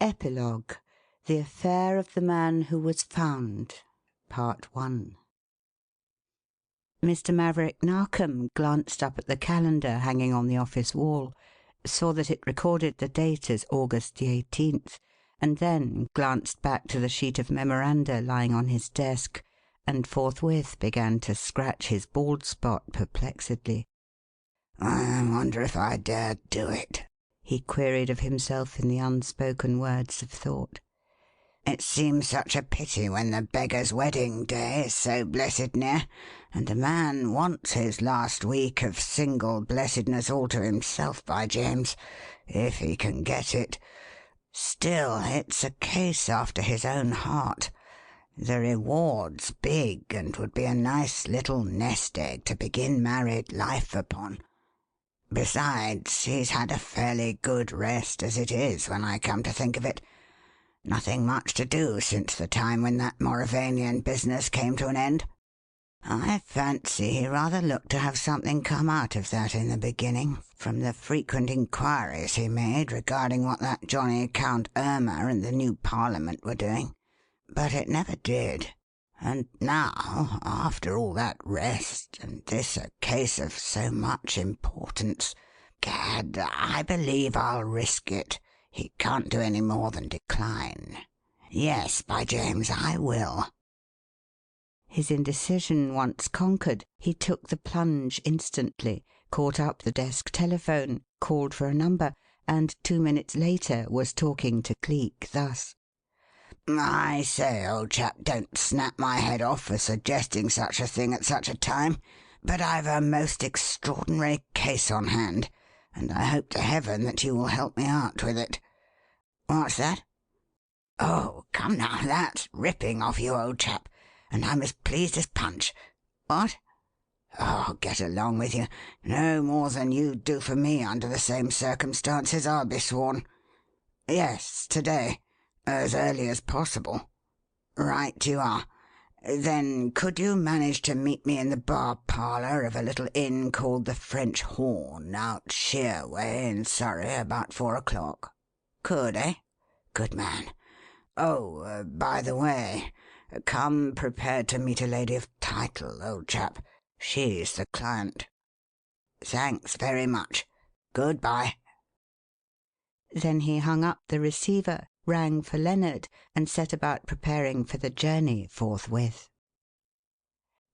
Epilogue, The Affair of the Man Who Was Found, Part 1. Mr. Maverick Narkom glanced up at the calendar hanging on the office wall, saw that it recorded the date as August the 18th, and then glanced back to the sheet of memoranda lying on his desk, and forthwith began to scratch his bald spot perplexedly. "I wonder if I dare do it?" he queried of himself in the unspoken words of thought. "It seems such a pity when the beggar's wedding day is so blessed near, and a man wants his last week of single blessedness all to himself, by James, if he can get it. Still, it's a case after his own heart. The reward's big, and would be a nice little nest egg to begin married life upon. Besides, he's had a fairly good rest as it is, when I come to think of it. Nothing much to do since the time when that Mauravanian business came to an end. I fancy he rather looked to have something come out of that in the beginning, from the frequent inquiries he made regarding what that Johnny Count Irma and the new Parliament were doing. But it never did. And now, after all that rest, and this a case of so much importance, gad, I believe I'll risk it. He can't do any more than decline. Yes, by James, I will." His indecision once conquered, he took the plunge instantly, caught up the desk telephone, called for a number, and 2 minutes later was talking to Cleek thus. "I say, old chap, don't snap my head off for suggesting such a thing at such a time, but I've a most extraordinary case on hand, and I hope to heaven that you will help me out with it." "What's that?" "Oh, come now, that's ripping of you, old chap, and I'm as pleased as Punch. What? Oh, get along with you. No more than you'd do for me under the same circumstances, I'll be sworn. Yes, to-day. As early as possible. Right you are. Then could you manage to meet me in the bar parlour of a little inn called the French Horn, out Sheer way in Surrey, about 4 o'clock? Could, eh? Good man. Oh, by the way, come prepared to meet a lady of title, old chap. She's the client. Thanks very much. Good-bye." Then he hung up the receiver, rang for Lennard, and set about preparing for the journey forthwith.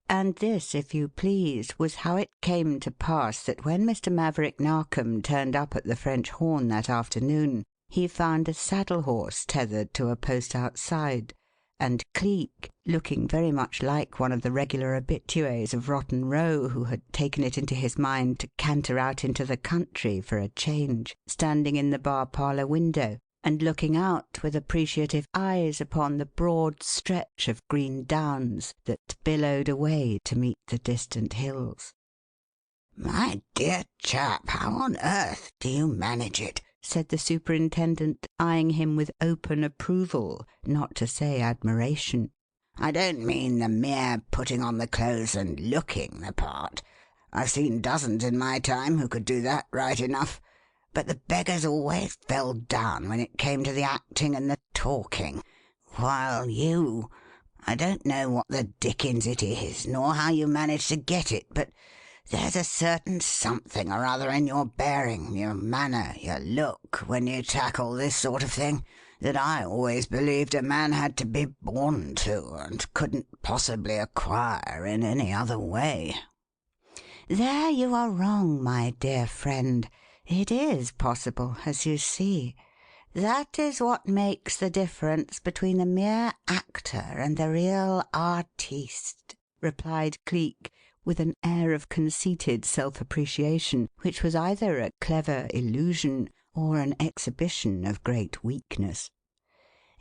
And this, if you please, was how it came to pass that when Mr. Maverick Narkom turned up at the French Horn that afternoon, he found a saddle horse tethered to a post outside, and Cleek, looking very much like one of the regular habitués of Rotten Row who had taken it into his mind to canter out into the country for a change, standing in the bar parlour window and looking out with appreciative eyes upon the broad stretch of green downs that billowed away to meet the distant hills. "My dear chap, how on earth do you manage it?" said the superintendent, eyeing him with open approval, not to say admiration. "I don't mean the mere putting on the clothes and looking the part. I've seen dozens in my time who could do that right enough. But the beggars always fell down when it came to the acting and the talking, while you I don't know what the dickens it is, nor how you manage to get it, but there's a certain something or other in your bearing, your manner, your look, when you tackle this sort of thing, that I always believed a man had to be born to and couldn't possibly acquire in any other way." "There you are wrong, my dear friend. It is possible, as you see. That is what makes the difference between the mere actor and the real artiste," replied Cleek, with an air of conceited self-appreciation which was either a clever illusion or an exhibition of great weakness.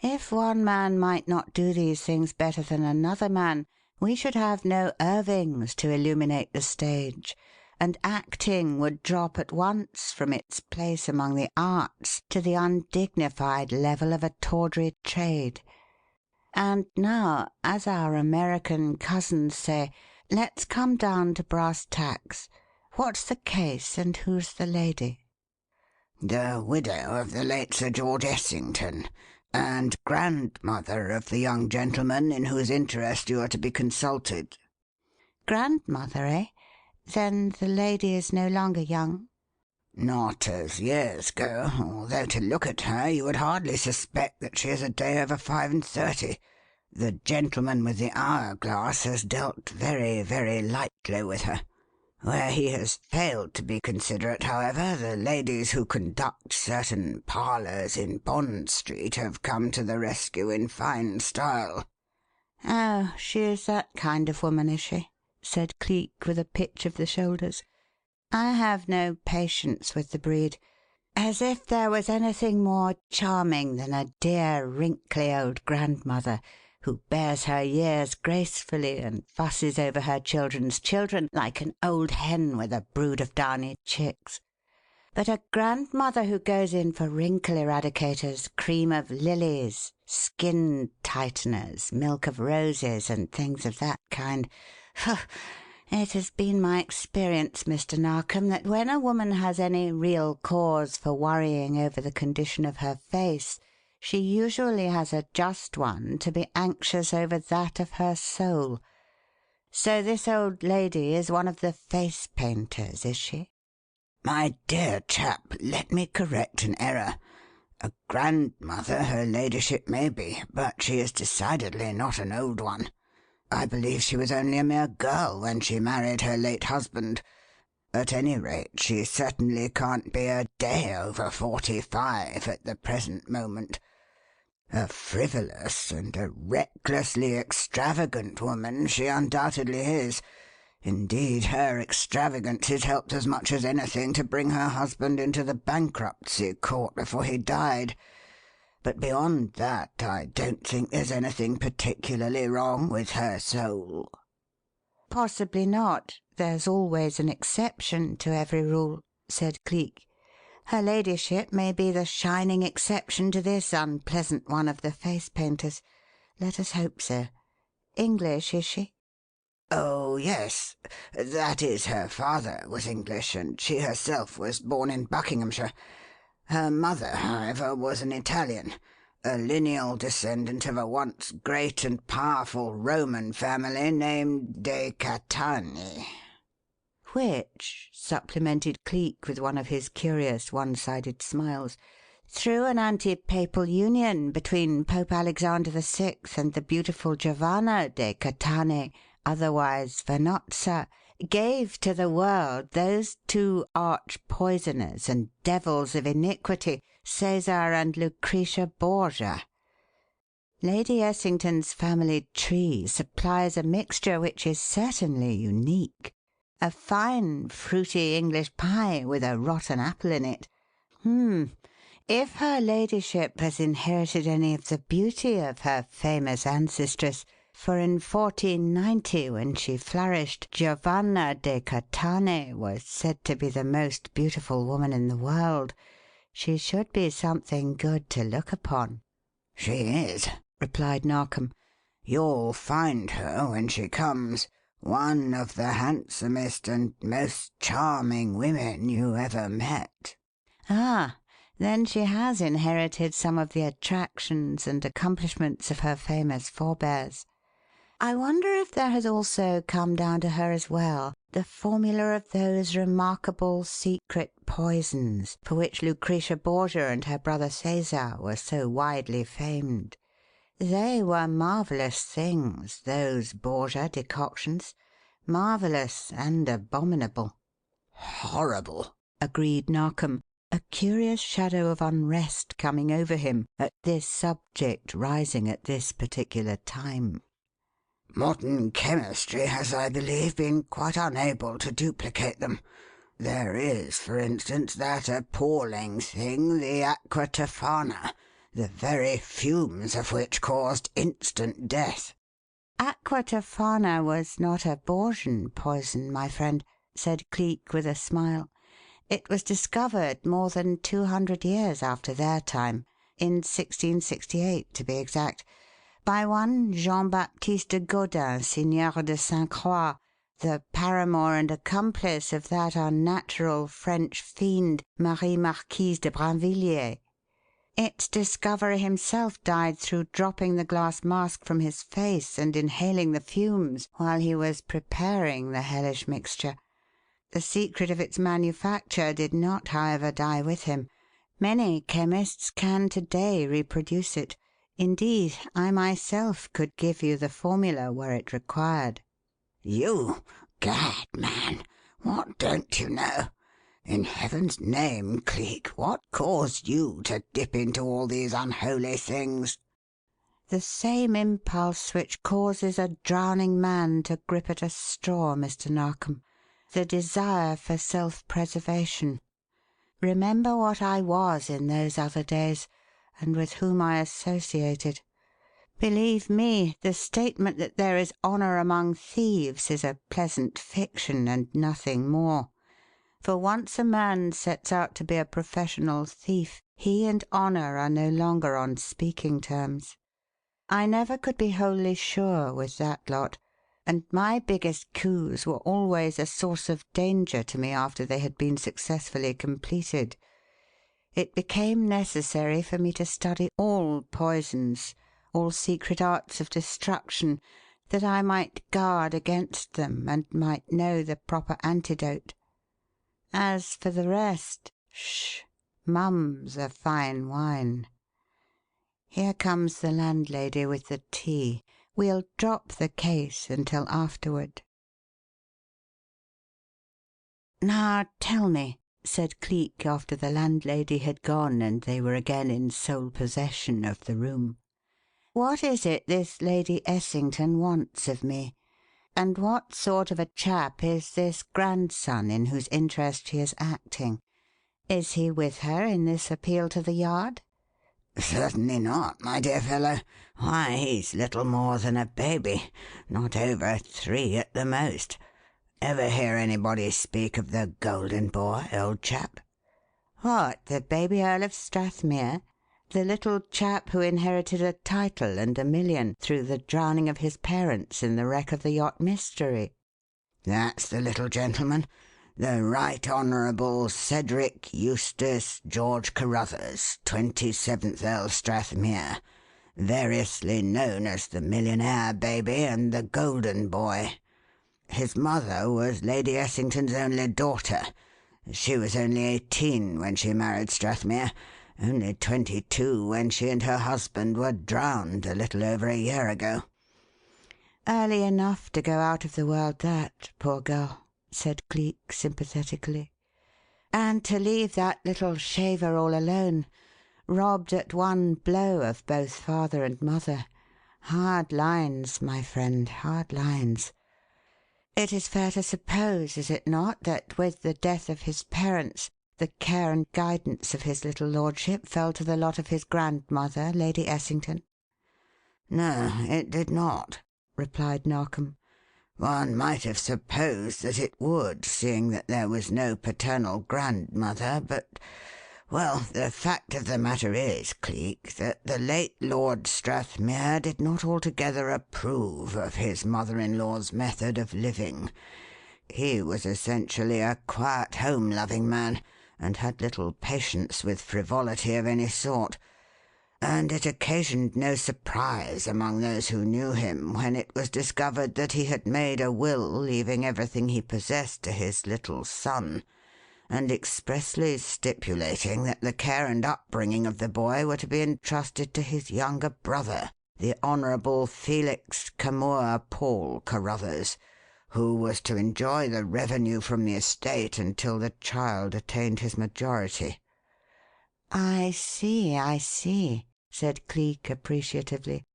"If one man might not do these things better than another man, we should have no Irvings to illuminate the stage, and acting would drop at once from its place among the arts to the undignified level of a tawdry trade. And now, as our American cousins say, let's come down to brass tacks. What's the case, and who's the lady?" The widow of the late Sir George Essington, and grandmother of the young gentleman in whose interest you are to be consulted." "Grandmother, eh? Then the lady is no longer young?" "Not as years go, although to look at her you would hardly suspect that she is a day over 35. The gentleman with the hour-glass has dealt very, very lightly with her. Where he has failed to be considerate, however, the ladies who conduct certain parlours in Bond Street have come to the rescue in fine style." "Oh, she is that kind of woman, is she?" said Cleek, with a pitch of the shoulders. "I have no patience with the breed. As if there was anything more charming than a dear, wrinkly old grandmother who bears her years gracefully and fusses over her children's children like an old hen with a brood of downy chicks. But a grandmother who goes in for wrinkle eradicators, cream of lilies, skin tighteners, milk of roses, and things of that kind. It has been my experience, Mr. Narkom, that when a woman has any real cause for worrying over the condition of her face, she usually has a just one to be anxious over that of her soul. So this old lady is one of the face painters, is she?" "My dear chap, let me correct an error. A grandmother her ladyship may be, but she is decidedly not an old one. I believe she was only a mere girl when she married her late husband. At any rate, she certainly can't be a day over 45 at the present moment. A frivolous and a recklessly extravagant woman she undoubtedly is. Indeed, her extravagances helped as much as anything to bring her husband into the bankruptcy court before he died. But beyond that, I don't think there's anything particularly wrong with her soul." "Possibly not. There's always an exception to every rule," said Cleek. "Her ladyship may be the shining exception to this unpleasant one of the face painters. Let us hope so. English, is she?" "Oh, yes. That is, her father was English, and she herself was born in Buckinghamshire. Her mother, however, was an Italian, a lineal descendant of a once great and powerful Roman family named de Catani." "Which," supplemented Cleek with one of his curious one-sided smiles, "through an anti-papal union between Pope Alexander VI and the beautiful Giovanna de Catani, otherwise Vanozza, gave to the world those two arch-poisoners and devils of iniquity, Cæsar and Lucretia Borgia. Lady Essington's family tree supplies a mixture which is certainly unique. A fine, fruity English pie with a rotten apple in it. If her ladyship has inherited any of the beauty of her famous ancestress, for in 1490, when she flourished, Giovanna de Catani was said to be the most beautiful woman in the world, she should be something good to look upon." "She is," replied Narkom. "You'll find her, when she comes, one of the handsomest and most charming women you ever met." "Ah, then she has inherited some of the attractions and accomplishments of her famous forebears. I wonder if there has also come down to her as well the formula of those remarkable secret poisons for which Lucretia Borgia and her brother Cæsar were so widely famed. They were marvellous things, those Borgia decoctions. Marvellous and abominable." "Horrible," agreed Narkom, a curious shadow of unrest coming over him at this subject rising at this particular time. "Modern chemistry has, I believe, been quite unable to duplicate them. There is, for instance, that appalling thing, the aqua tofana, the very fumes of which caused instant death." "Aqua tofana was not a Borgian poison, my friend," said Cleek with a smile. "It was discovered more than 200 years after their time, in 1668 to be exact, by one Jean Baptiste de Gaudin, Seigneur de Sainte Croix, the paramour and accomplice of that unnatural French fiend, Marie Marquise de Brinvilliers. Its discoverer himself died through dropping the glass mask from his face and inhaling the fumes while he was preparing the hellish mixture. The secret of its manufacture did not, however, die with him. Many chemists can to day reproduce it. Indeed, I myself could give you the formula were it required." "You? Gad, man, what don't you know? In heaven's name, Cleek, what caused you to dip into all these unholy things?" "The same impulse which causes a drowning man to grip at a straw, Mr. Narkom. The desire for self-preservation. Remember what I was in those other days, and with whom I associated. Believe me, the statement that there is honour among thieves is a pleasant fiction and nothing more. For once a man sets out to be a professional thief, he and honour are no longer on speaking terms. I never could be wholly sure with that lot, and my biggest coups were always a source of danger to me after they had been successfully completed. It became necessary for me to study all poisons, all secret arts of destruction, that I might guard against them and might know the proper antidote. As for the rest, mum's a fine wine. Here comes the landlady with the tea. We'll drop the case until afterward." "Now tell me," said Cleek, after the landlady had gone and they were again in sole possession of the room, "what is it this Lady Essington wants of me? And what sort of a chap is this grandson in whose interest she is acting? Is he with her in this appeal to the Yard?" "Certainly not, my dear fellow. Why, he's little more than a baby, not over 3 at the most. Ever hear anybody speak of the Golden Boy, old chap?" "What, the baby Earl of Strathmere? The little chap who inherited a title and $1 million through the drowning of his parents in the wreck of the yacht Mystery?" "That's the little gentleman. The Right Honourable Cedric Eustace George Carruthers, 27th Earl Strathmere, variously known as the Millionaire Baby and the Golden Boy. His mother was Lady Essington's only daughter. She was only 18 when she married Strathmere, only 22 when she and her husband were drowned a little over a year ago." "Early enough to go out of the world, that, poor girl," said Cleek sympathetically. "And to leave that little shaver all alone, robbed at one blow of both father and mother. Hard lines, my friend, hard lines. It is fair to suppose, is it not, that with the death of his parents the care and guidance of his little lordship fell to the lot of his grandmother, Lady Essington?" "No, it did not," replied Narkom. "One might have supposed that it would, seeing that there was no paternal grandmother, but well, the fact of the matter is, Cleek, that the late Lord Strathmere did not altogether approve of his mother-in-law's method of living. He was essentially a quiet, home-loving man, and had little patience with frivolity of any sort. And it occasioned no surprise among those who knew him when it was discovered that he had made a will leaving everything he possessed to his little son, and expressly stipulating that the care and upbringing of the boy were to be entrusted to his younger brother, the Honourable Felix Camor Paul Carruthers, who was to enjoy the revenue from the estate until the child attained his majority." I see," said Cleek appreciatively.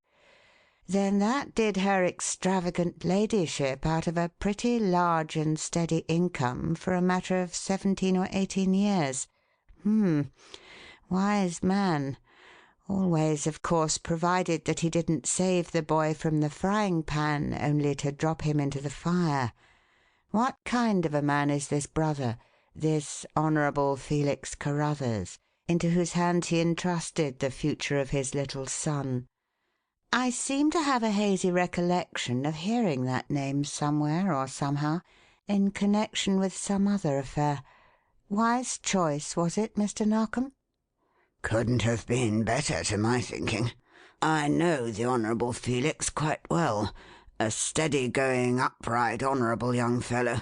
"Then that did her extravagant ladyship out of a pretty large and steady income for a matter of 17 or 18 years. Wise man. Always, of course, provided that he didn't save the boy from the frying pan only to drop him into the fire. What kind of a man is this brother, this Honourable Felix Carruthers, into whose hands he entrusted the future of his little son?" I seem to have a hazy recollection of hearing that name somewhere or somehow in connection with some other affair. Wise choice, was it, Mr. Narkom?" "Couldn't have been better, to my thinking. I know the Honourable Felix quite well. A steady-going, upright, honourable young fellow.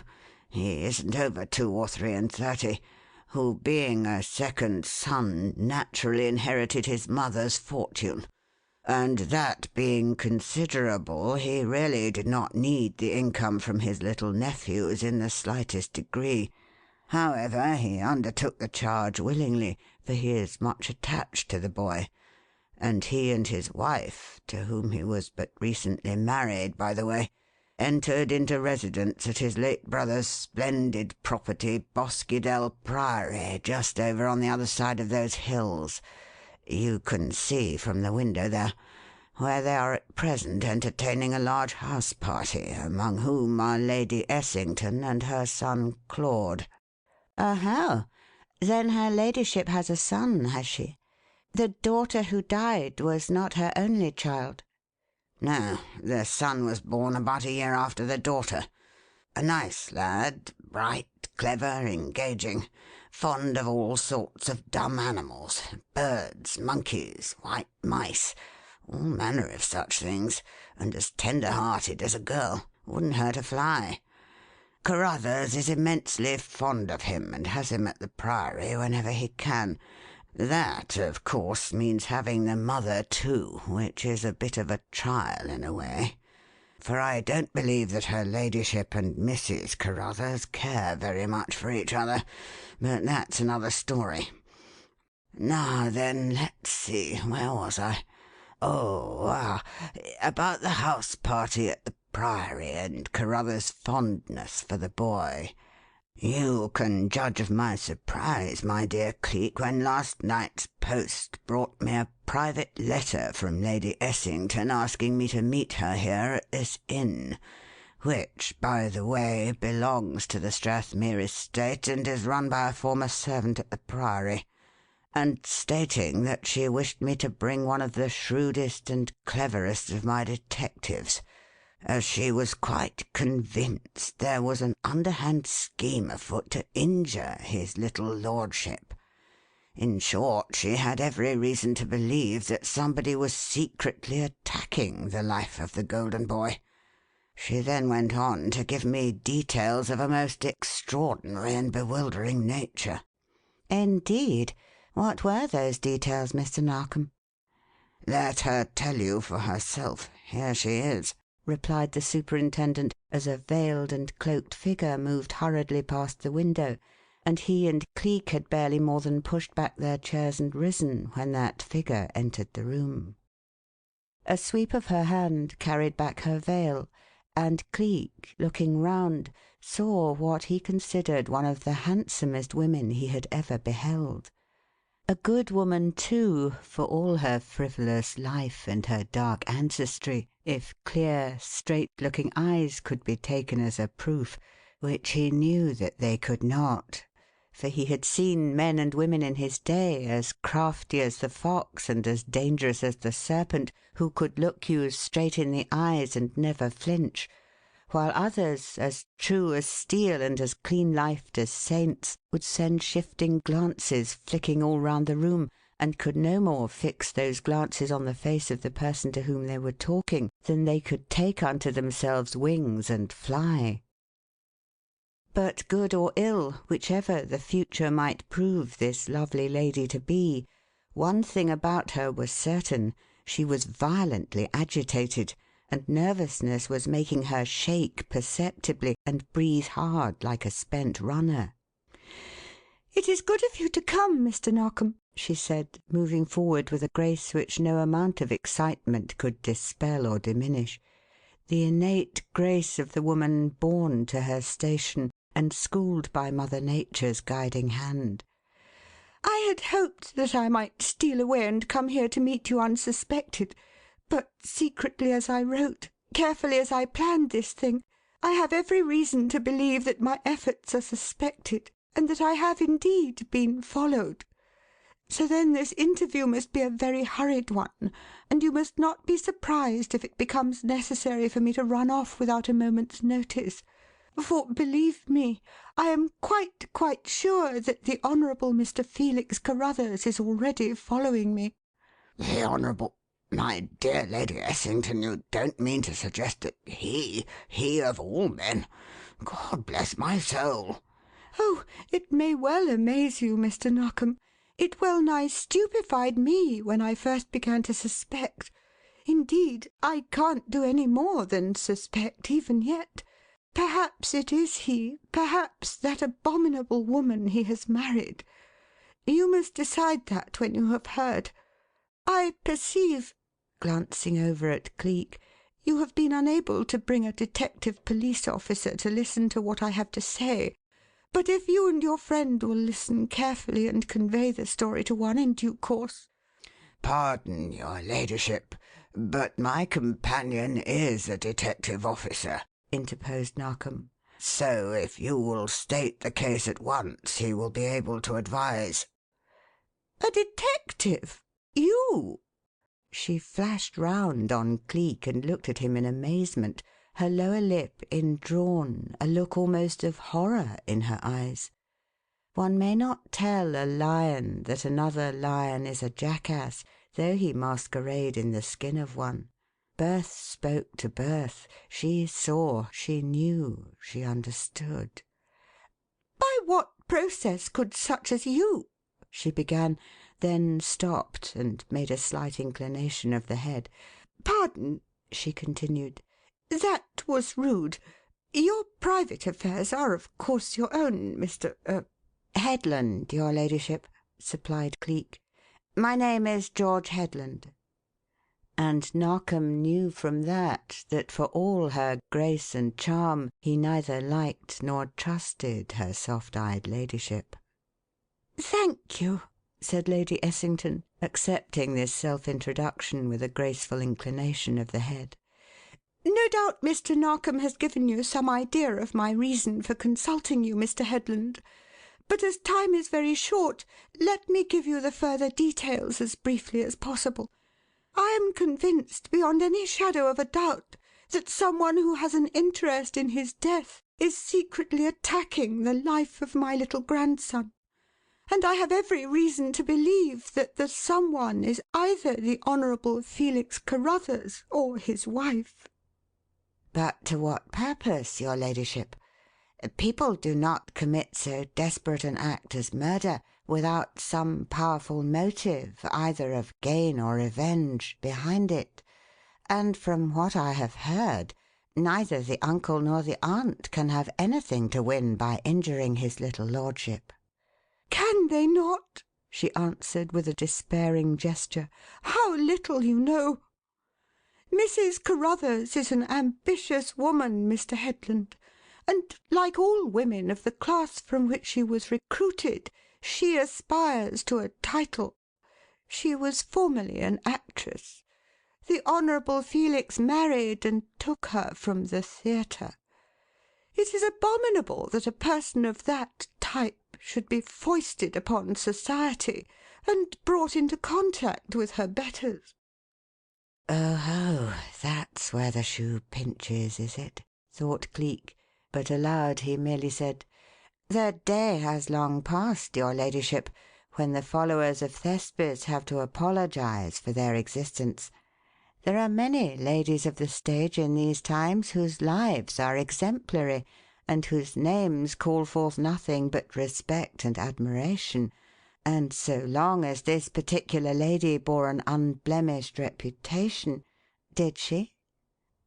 He isn't over 2 or 33, who, being a second son, naturally inherited his mother's fortune. And that being considerable, he really did not need the income from his little nephews in the slightest degree. However, he undertook the charge willingly, for he is much attached to the boy, and he and his wife, to whom he was but recently married, by the way, entered into residence at his late brother's splendid property, Bosquidel Priory, just over on the other side of those hills. You can see from the window there, where they are at present entertaining a large house party, among whom are Lady Essington and her son Claude." "Oh, then her ladyship has a son, has she? The daughter who died was not her only child?" "No, the son was born about a year after the daughter. A nice lad, bright, clever, engaging, fond of all sorts of dumb animals, birds, monkeys, white mice, all manner of such things, and as tender-hearted as a girl. Wouldn't hurt a fly. Carruthers is immensely fond of him and has him at the Priory whenever he can. That, of course, means having the mother too, which is a bit of a trial in a way, for I don't believe that her ladyship and Mrs. Carruthers care very much for each other, but that's another story. Now then, let's see, where was I? About the house party at the Priory and Carruthers' fondness for the boy. You can judge of my surprise, my dear Cleek, when last night's post brought me a private letter from Lady Essington asking me to meet her here at this inn, which, by the way, belongs to the Strathmere estate and is run by a former servant at the Priory, and stating that she wished me to bring one of the shrewdest and cleverest of my detectives, as she was quite convinced there was an underhand scheme afoot to injure his little lordship. In short, she had every reason to believe that somebody was secretly attacking the life of the golden boy. She then went on to give me details of a most extraordinary and bewildering nature." "Indeed? What were those details, Mr. Narkom?" "Let her tell you for herself. Here she is," replied the superintendent, as a veiled and cloaked figure moved hurriedly past the window, and he and Cleek had barely more than pushed back their chairs and risen when that figure entered the room. A sweep of her hand carried back her veil, and Cleek, looking round, saw what he considered one of the handsomest women he had ever beheld. A good woman, too, for all her frivolous life and her dark ancestry, if clear, straight-looking eyes could be taken as a proof, which he knew that they could not, for he had seen men and women in his day as crafty as the fox and as dangerous as the serpent, who could look you straight in the eyes and never flinch, while others, as true as steel and as clean-lifed as saints, would send shifting glances flicking all round the room, and could no more fix those glances on the face of the person to whom they were talking than they could take unto themselves wings and fly. But good or ill, whichever the future might prove this lovely lady to be, one thing about her was certain: she was violently agitated, and nervousness was making her shake perceptibly and breathe hard like a spent runner. "It is good of you to come, Mr. Narkom," she said, moving forward with a grace which no amount of excitement could dispel or diminish, the innate grace of the woman born to her station and schooled by Mother Nature's guiding hand. "I had hoped that I might steal away and come here to meet you unsuspected, but secretly as I wrote, carefully as I planned this thing, I have every reason to believe that my efforts are suspected, and that I have indeed been followed. So then this interview must be a very hurried one, and you must not be surprised if it becomes necessary for me to run off without a moment's notice. For, believe me, I am quite sure that the Honourable Mr. Felix Carruthers is already following me." The Honourable My dear Lady Essington, you don't mean to suggest that he of all men God bless my soul!" "Oh, it may well amaze you, Mr. Narkom. It well nigh stupefied me when I first began to suspect. Indeed, I can't do any more than suspect even yet. Perhaps it is he, perhaps that abominable woman he has married. You must decide that when you have heard. I perceive," glancing over at Cleek, "you have been unable to bring a detective police officer to listen to what I have to say. But if you and your friend will listen carefully and convey the story to one in due course—" "Pardon, your ladyship, but my companion is a detective officer," interposed Narkom. "So if you will state the case at once, he will be able to advise." "A detective? You?" She flashed round on Cleek and looked at him in amazement, her lower lip indrawn, a look almost of horror in her eyes. One may not tell a lion that another lion is a jackass, though he masquerade in the skin of one. Birth spoke to birth. She saw, she knew, she understood. "By what process could such as you—" she began, then stopped and made a slight inclination of the head. "Pardon," she continued. "That was rude. Your private affairs are, of course, your own, Mr. "Headland, your ladyship," supplied Cleek. "My name is George Headland." And Narkom knew from that for all her grace and charm he neither liked nor trusted her soft-eyed ladyship. "Thank you," said Lady Essington, accepting this self-introduction with a graceful inclination of the head. "No doubt Mr. Narkom has given you some idea of my reason for consulting you, Mr. Headland. But as time is very short, let me give you the further details as briefly as possible. I am convinced beyond any shadow of a doubt that someone who has an interest in his death is secretly attacking the life of my little grandson. And I have every reason to believe that the someone is either the Honourable Felix Carruthers or his wife." "But to what purpose, your ladyship? People do not commit so desperate an act as murder without some powerful motive, either of gain or revenge, behind it. And from what I have heard, neither the uncle nor the aunt can have anything to win by injuring his little lordship." "Can they not?" she answered with a despairing gesture. "How little you know! Mrs. Carruthers is an ambitious woman, Mr. Headland, and, like all women of the class from which she was recruited, she aspires to a title. She was formerly an actress. The Honourable Felix married and took her from the theatre. It is abominable that a person of that type should be foisted upon society and brought into contact with her betters." "Oh, that's where the shoe pinches, is it?" thought Cleek, but aloud he merely said, "The day has long passed, your ladyship, when the followers of Thespis have to apologize for their existence. There are many ladies of the stage in these times whose lives are exemplary and whose names call forth nothing but respect and admiration, and so long as this particular lady bore an unblemished reputation—" "Did she?"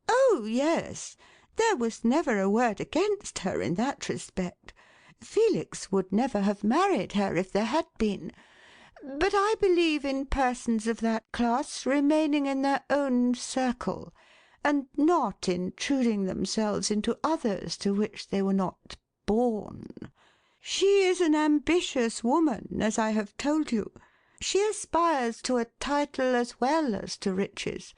"Oh, yes. There was never a word against her in that respect. Felix would never have married her if there had been. But I believe in persons of that class remaining in their own circle and not intruding themselves into others to which they were not born. She is an ambitious woman, as I have told you. She aspires to a title as well as to riches.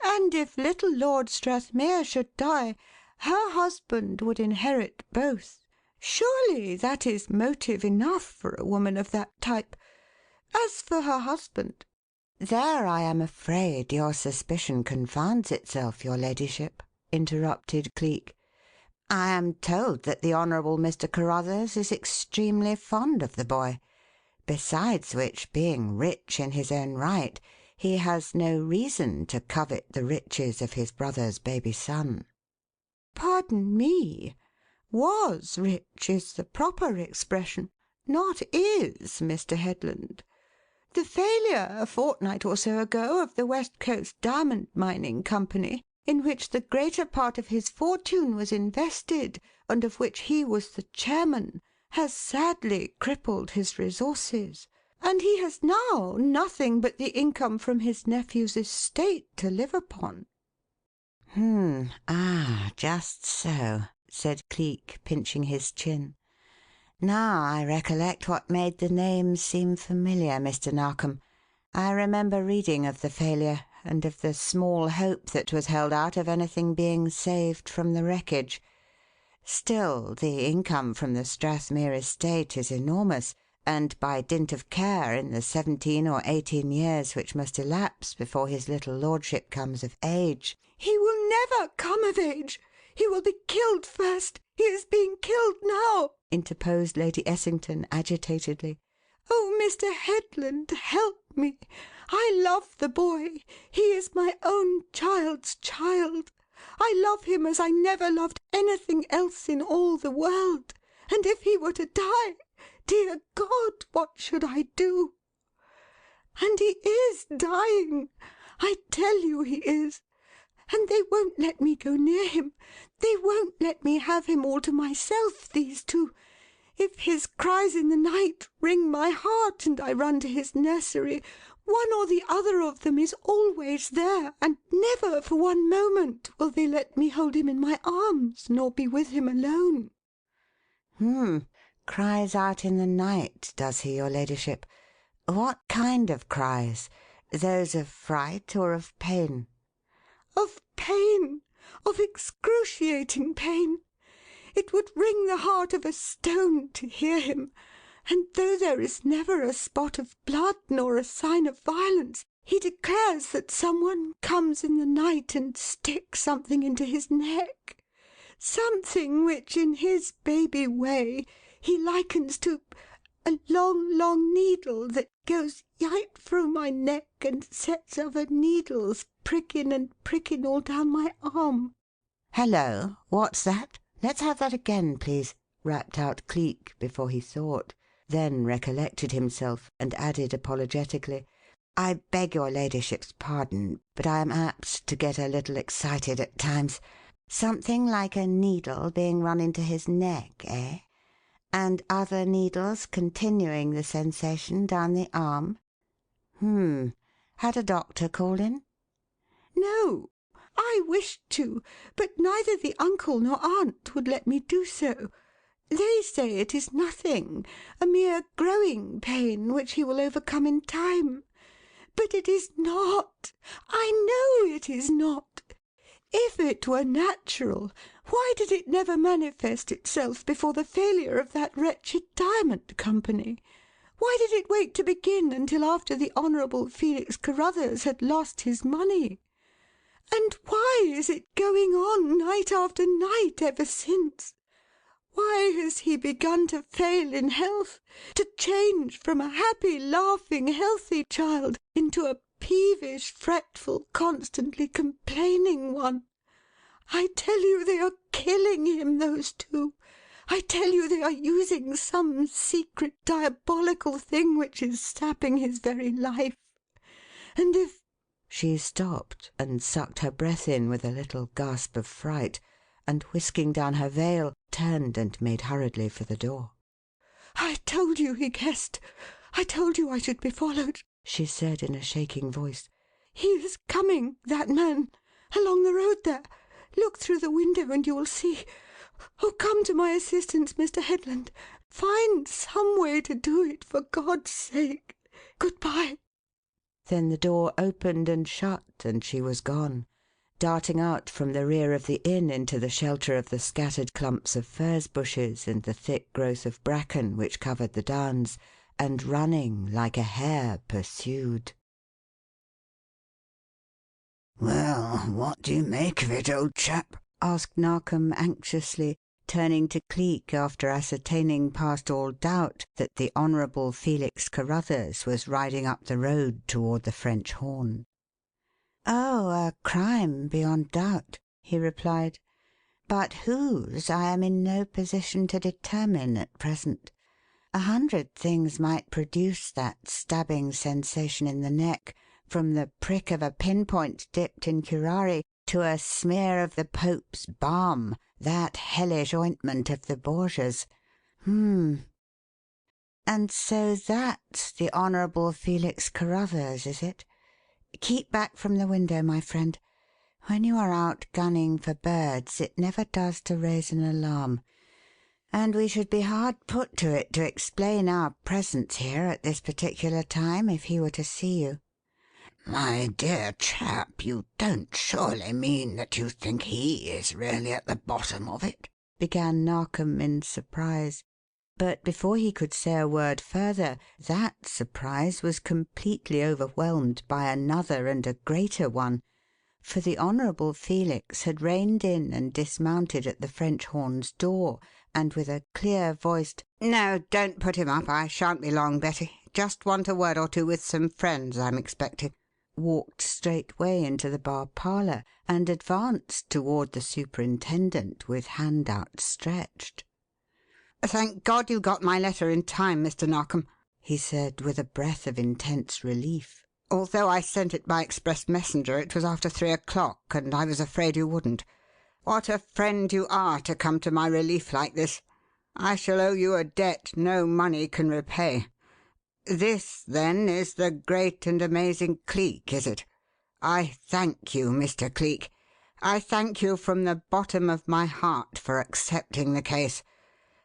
And if little Lord Strathmere should die, her husband would inherit both. Surely that is motive enough for a woman of that type. As for her husband—" "There I am afraid your suspicion confounds itself, your ladyship," interrupted Cleek. "I am told that the Honourable Mr. Carruthers is extremely fond of the boy, besides which, being rich in his own right, he has no reason to covet the riches of his brother's baby son." "Pardon me. 'Was rich' is the proper expression, not 'is,' Mr. Headland. The failure, a fortnight or so ago, of the West Coast Diamond Mining Company, in which the greater part of his fortune was invested, and of which he was the chairman, has sadly crippled his resources, and he has now nothing but the income from his nephew's estate to live upon." Just so," said Cleek, pinching his chin. "Now I recollect what made the name seem familiar, Mr. Narkom. I remember reading of the failure, and of the small hope that was held out of anything being saved from the wreckage. Still, the income from the Strathmere estate is enormous, and by dint of care in the 17 or 18 years which must elapse before his little lordship comes of age—" "He will never come of age. He will be killed first. He is being killed now," interposed Lady Essington agitatedly. "Oh, Mr. Headland, help me. I love the boy. He is my own child's child. I love him as I never loved anything else in all the world. And if he were to die, dear God, what should I do? And he is dying. I tell you he is. And they won't let me go near him. They won't let me have him all to myself, these two. If his cries in the night wring my heart and I run to his nursery, one or the other of them is always there, and never for one moment will they let me hold him in my arms nor be with him alone." Cries out in the night, does he, your ladyship? What kind of cries? Those of fright or of pain?" "Of pain. Of excruciating pain. It would wring the heart of a stone to hear him. And though there is never a spot of blood nor a sign of violence, he declares that someone comes in the night and sticks something into his neck. Something which, in his baby way, he likens to a long, long needle that goes right through my neck and sets other needles pricking and pricking all down my arm." "Hello! What's that? Let's have that again, please," rapped out Cleek before he thought, then recollected himself and added apologetically, "I beg your ladyship's pardon, but I am apt to get a little excited at times. Something like a needle being run into his neck, eh? And other needles continuing the sensation down the arm? Had a doctor called in?" "No. I wished to, but neither the uncle nor aunt would let me do so. They say it is nothing, a mere growing pain which he will overcome in time. But it is not. I know it is not. If it were natural, why did it never manifest itself before the failure of that wretched Diamond Company? Why did it wait to begin until after the Honourable Felix Carruthers had lost his money? And why is it going on night after night ever since? Why has he begun to fail in health, to change from a happy, laughing, healthy child into a peevish, fretful, constantly complaining one? I tell you they are killing him, those two. I tell you they are using some secret diabolical thing which is sapping his very life. And if—" She stopped and sucked her breath in with a little gasp of fright, and whisking down her veil, turned and made hurriedly for the door. "I told you he guessed. I told you I should be followed," she said in a shaking voice. "He is coming, that man, along the road there. Look through the window and you will see. Oh, come to my assistance, Mr. Headland. Find some way to do it, for God's sake. Good-bye." Then the door opened and shut, and she was gone, darting out from the rear of the inn into the shelter of the scattered clumps of furze bushes and the thick growth of bracken which covered the downs, and running like a hare pursued. "Well, what do you make of it, old chap?" asked Narkom anxiously, turning to Cleek after ascertaining past all doubt that the Honourable Felix Carruthers was riding up the road toward the French Horn. "Oh, a crime beyond doubt," he replied. "But whose I am in no position to determine at present. 100 things might produce that stabbing sensation in the neck, from the prick of a pinpoint dipped in curare to a smear of the Pope's balm, that hellish ointment of the Borgias. And so that's the Honourable Felix Carruthers, is it? Keep back from the window, my friend. When you are out gunning for birds, it never does to raise an alarm, and we should be hard put to it to explain our presence here at this particular time if he were to see you." "My dear chap, you don't surely mean that you think he is really at the bottom of it?" began Narkom in surprise. But before he could say a word further, that surprise was completely overwhelmed by another and a greater one. For the Honourable Felix had reined in and dismounted at the French Horn's door, and with a clear voiced "No, don't put him up. I shan't be long, Betty. Just want a word or two with some friends I'm expecting," walked straightway into the bar parlour and advanced toward the superintendent with hand outstretched. "Thank God you got my letter in time, Mr. Narkom," he said with a breath of intense relief. "Although I sent it by express messenger, it was after 3 o'clock, and I was afraid you wouldn't. What a friend you are to come to my relief like this. I shall owe you a debt no money can repay. This, then, is the great and amazing Cleek, is it? I thank you, Mr. Cleek. I thank you from the bottom of my heart for accepting the case.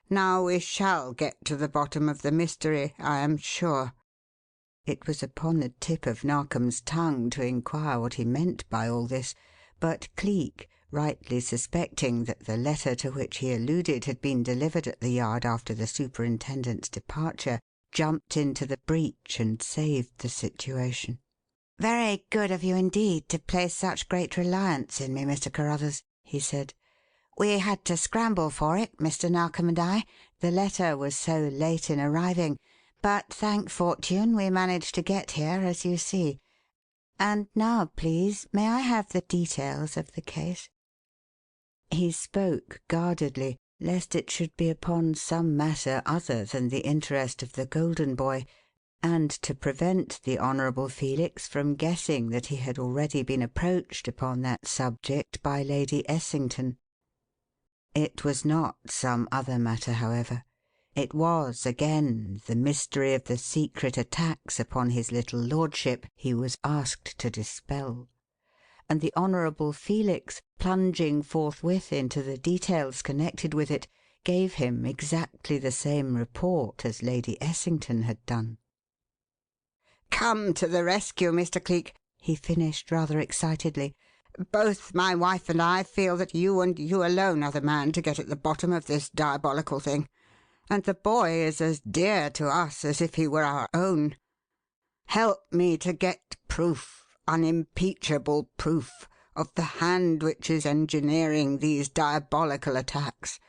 Now we shall get to the bottom of the mystery, I am sure." It was upon the tip of Narkom's tongue to inquire what he meant by all this, but Cleek, rightly suspecting that the letter to which he alluded had been delivered at the Yard after the superintendent's departure, jumped into the breach and saved the situation. "Very good of you indeed to place such great reliance in me, Mr. Carruthers," he said. "We had to scramble for it, Mr. Narkom and I, the letter was so late in arriving, but thank fortune we managed to get here, as you see. And now, please, may I have the details of the case?" He spoke guardedly, lest it should be upon some matter other than the interest of the Golden Boy, and to prevent the Honourable Felix from guessing that he had already been approached upon that subject by Lady Essington. It was not some other matter, however. It was, again, the mystery of the secret attacks upon his little lordship he was asked to dispel. And the Honourable Felix, plunging forthwith into the details connected with it, gave him exactly the same report as Lady Essington had done. "Come to the rescue, Mr. Cleek," he finished rather excitedly. "Both my wife and I feel that you and you alone are the man to get at the bottom of this diabolical thing. And the boy is as dear to us as if he were our own. Help me to get proof, unimpeachable proof, of the hand which is engineering these diabolical attacks,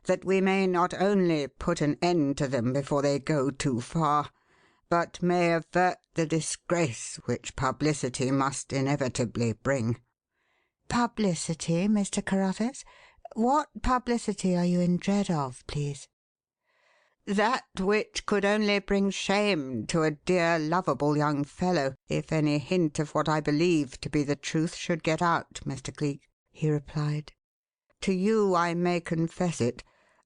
that we may not only put an end to them before they go too far, but may avert the disgrace which publicity must inevitably bring." "Publicity, Mr. Carruthers? What publicity are you in dread of, please?" "That which could only bring shame to a dear, lovable young fellow if any hint of what I believe to be the truth should get out, Mr. Cleek," he replied. "To you I may confess it.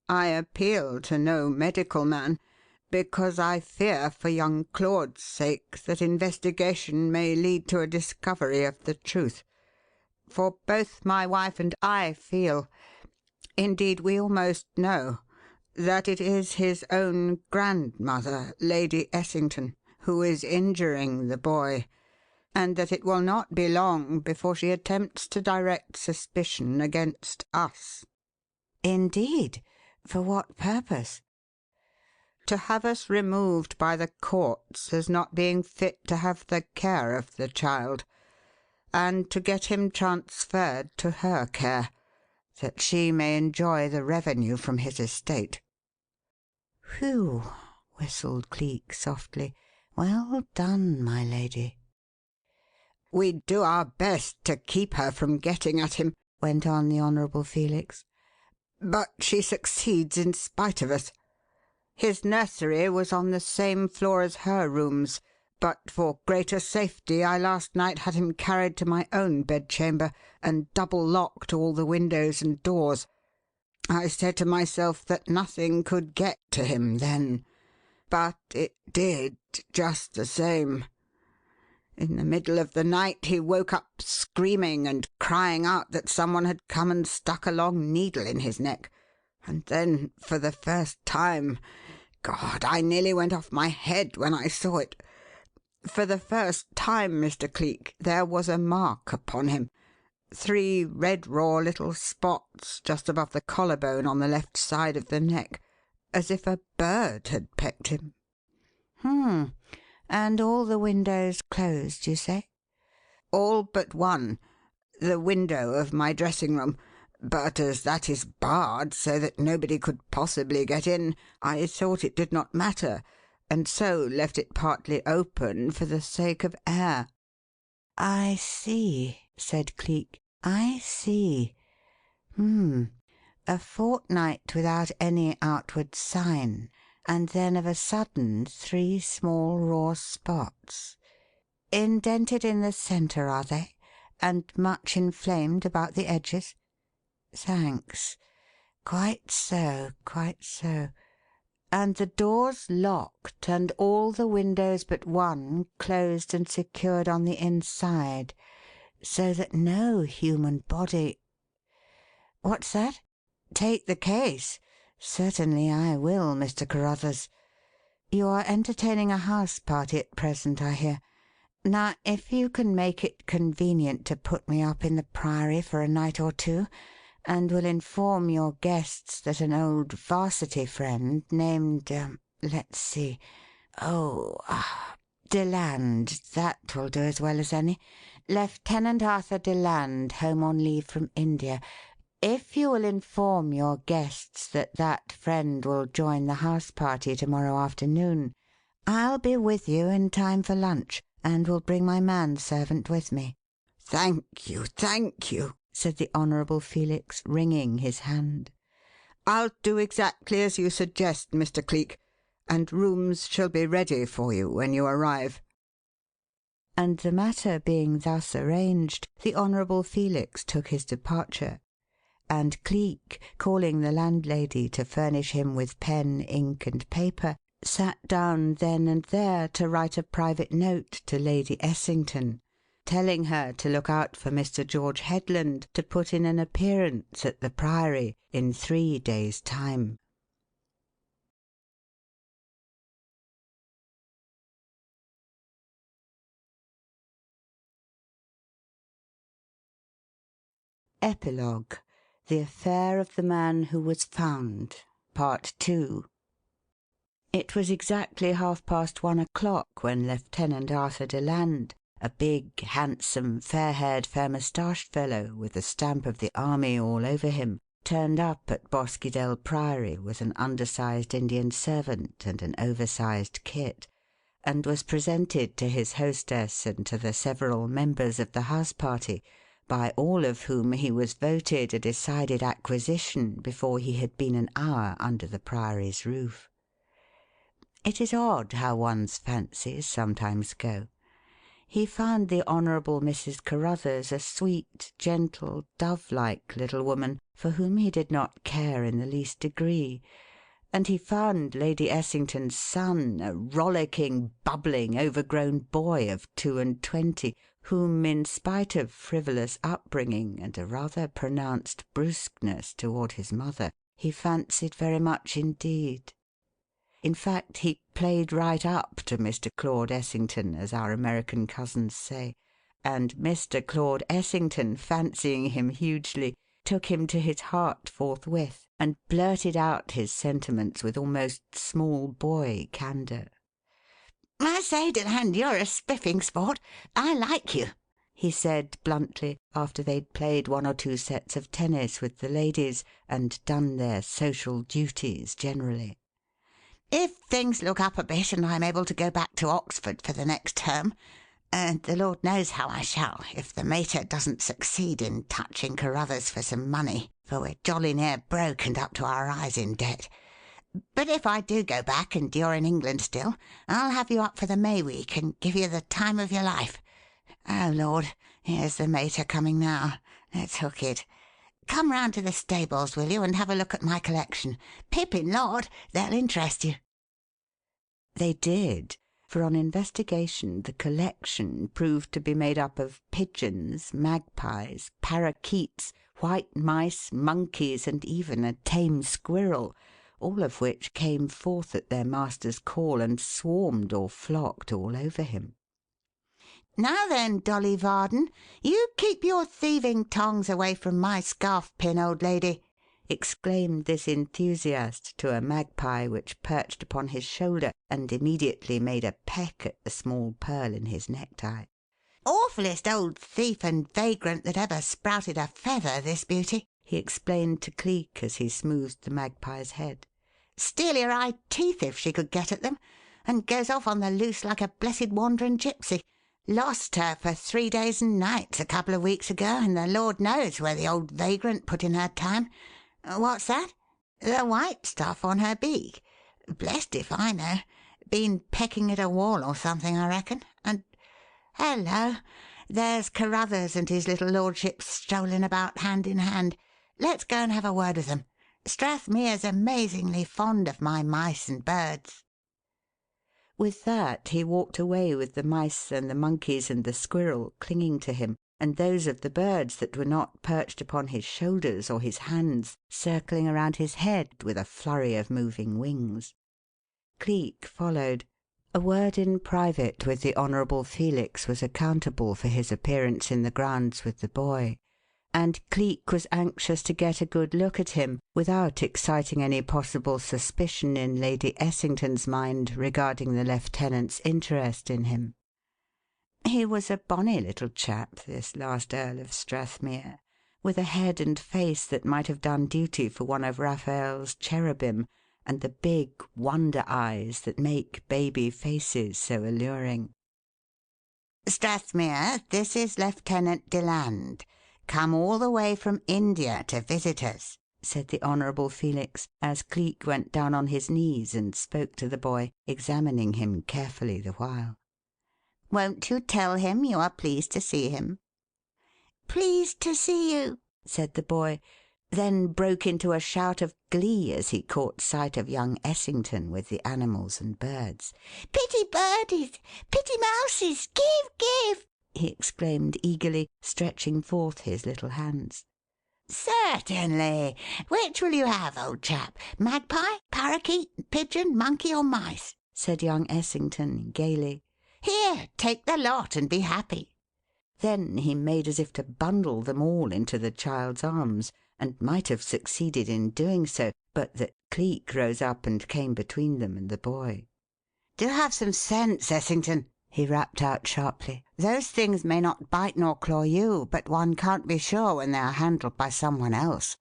I appeal to no medical man, because I fear for young Claude's sake that investigation may lead to a discovery of the truth. For both my wife and I feel indeed, we almost know that it is his own grandmother, Lady Essington, who is injuring the boy, and that it will not be long before she attempts to direct suspicion against us." "Indeed? For what purpose?" to have us removed by the courts as not being fit to have the care of the child, and to get him transferred to her care, that she may enjoy the revenue from his estate." "Whew!" whistled Cleek softly. "Well done, my lady." "We do our best to keep her from getting at him," went on the Honourable Felix, "but she succeeds in spite of us. His nursery was on the same floor as her rooms, but for greater safety I last night had him carried to my own bedchamber and double locked all the windows and doors. I said to myself that nothing could get to him then, but it did just the same. In the middle of the night he woke up screaming and crying out that someone had come and stuck a long needle in his neck, and then for the first time, God, I nearly went off my head when I saw it, for the first time, Mr. Cleek, there was a mark upon him, 3 red raw little spots just above the collarbone on the left side of the neck, as if a bird had pecked him." And all the windows closed, you say?" "All but one, the window of my dressing room. But as that is barred so that nobody could possibly get in, I thought it did not matter, and so left it partly open for the sake of air." "I see," said Cleek. "I see. A fortnight without any outward sign, and then of a sudden 3 small raw spots. Indented in the centre, are they? And much inflamed about the edges? Thanks. Quite so, quite so. And the doors locked and all the windows but one closed and secured on the inside, so that no human body What's that? Take the case? Certainly I will, Mr. Carruthers. You are entertaining a house party at present, I hear. Now, if you can make it convenient to put me up in the Priory for a night or two, and will inform your guests that an old 'varsity friend named let's see Deland, that will do as well as any. Lieutenant Arthur Deland, home on leave from India. If you will inform your guests that that friend will join the house party to morrow afternoon, I'll be with you in time for lunch, and will bring my manservant with me." Thank you, said the Honourable Felix, wringing his hand. "I'll do exactly as you suggest, Mr. Cleek, and rooms shall be ready for you when you arrive." And the matter being thus arranged, the Honourable Felix took his departure, and Cleek, calling the landlady to furnish him with pen, ink, and paper, sat down then and there to write a private note to Lady Essington, telling her to look out for Mr. George Headland to put in an appearance at the Priory in 3 days' time. Epilogue: The Affair of the Man Who Was Found, Part II. It was exactly 1:30 o'clock when Lieutenant Arthur Deland, a big, handsome, fair-haired, fair-moustached fellow with the stamp of the Army all over him, turned up at Boscydell Priory with an undersized Indian servant and an oversized kit, and was presented to his hostess and to the several members of the house party, by all of whom he was voted a decided acquisition before he had been an hour under the Priory's roof. It is odd how one's fancies sometimes go. He found the Honourable Mrs. Carruthers a sweet, gentle, dove-like little woman for whom he did not care in the least degree, and he found Lady Essington's son a rollicking, bubbling, overgrown boy of 22, whom, in spite of frivolous upbringing and a rather pronounced brusqueness toward his mother, he fancied very much indeed. In fact, he played right up to Mr. Claude Essington, as our American cousins say, and Mr. Claude Essington, fancying him hugely, took him to his heart forthwith, and blurted out his sentiments with almost small boy candour. "I say, Deland, you're a spiffing sport. I like you," he said bluntly, after they'd played 1 or 2 sets of tennis with the ladies and done their social duties generally. "If things look up a bit and I'm able to go back to Oxford for the next term, and the Lord knows how I shall if the mater doesn't succeed in touching Carruthers for some money, for we're jolly near broke and up to our eyes in debt. But if I do go back and you're in England still, I'll have you up for the May week and give you the time of your life. Oh, Lord, here's the mater coming now. Let's hook it. Come round to the stables, will you, and have a look at my collection. Pippin Lord, they'll interest you." They did, for on investigation the collection proved to be made up of pigeons, magpies, parakeets, white mice, monkeys, and even a tame squirrel, all of which came forth at their master's call and swarmed or flocked all over him. "Now then, Dolly Varden, you keep your thieving tongs away from my scarf pin, old lady," exclaimed this enthusiast to a magpie which perched upon his shoulder and immediately made a peck at the small pearl in his necktie. "Awfullest old thief and vagrant that ever sprouted a feather, this beauty," he explained to Cleek as he smoothed the magpie's head. "Steal your eye teeth if she could get at them, and goes off on the loose like a blessed wandering gypsy. Lost her for 3 days and nights a couple of weeks ago, and the Lord knows where the old vagrant put in her time. What's that? The white stuff on her beak? Blest if I know. Been pecking at a wall or something, I reckon. And hello! There's Carruthers and his little lordship strolling about hand in hand. Let's go and have a word with them. Strathmere's amazingly fond of my mice and birds." With that he walked away with the mice and the monkeys and the squirrel clinging to him, and those of the birds that were not perched upon his shoulders or his hands circling around his head with a flurry of moving wings. Cleek followed. A word in private with the Honourable Felix was accountable for his appearance in the grounds with the boy, and Cleek was anxious to get a good look at him without exciting any possible suspicion in Lady Essington's mind regarding the lieutenant's interest in him. He was a bonny little chap, this last Earl of Strathmere, with a head and face that might have done duty for one of Raphael's cherubim, and the big wonder eyes that make baby faces so alluring. "Strathmere, this is Lieutenant Deland. Come all the way from India to visit us," said the Honourable Felix, as Cleek went down on his knees and spoke to the boy, examining him carefully the while. "Won't you tell him you are pleased to see him?" "Pleased to see you," said the boy, then broke into a shout of glee as he caught sight of young Essington with the animals and birds. "Pitty birdies! Pitty mouses! Give! He exclaimed eagerly, stretching forth his little hands. "Certainly. Which will you have, old chap? Magpie, parakeet, pigeon, monkey, or mice?" said young Essington gaily. "Here, take the lot and be happy." Then he made as if to bundle them all into the child's arms, and might have succeeded in doing so, but that Cleek rose up and came between them and the boy. "Do have some sense, Essington," he rapped out sharply. "Those things may not bite nor claw you, but one can't be sure when they are handled by some one else.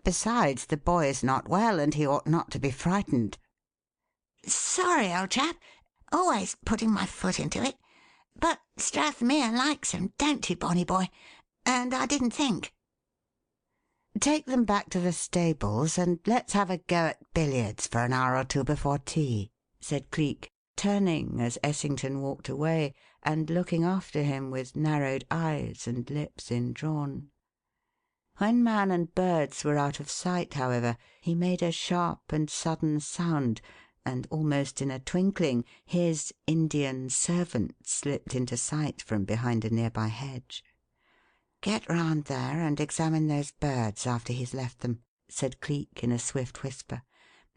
Besides, the boy is not well, and he ought not to be frightened." "Sorry, old chap. Always putting my foot into it. But Strathmere likes 'em, don't you, bonny boy? And I didn't think." "Take them back to the stables, and let's have a go at billiards for an hour or two before tea," said Cleek, turning as Essington walked away, and looking after him with narrowed eyes and lips indrawn. When man and birds were out of sight, however, he made a sharp and sudden sound, and almost in a twinkling his Indian servant slipped into sight from behind a nearby hedge. "Get round there and examine those birds after he's left them," said Cleek in a swift whisper.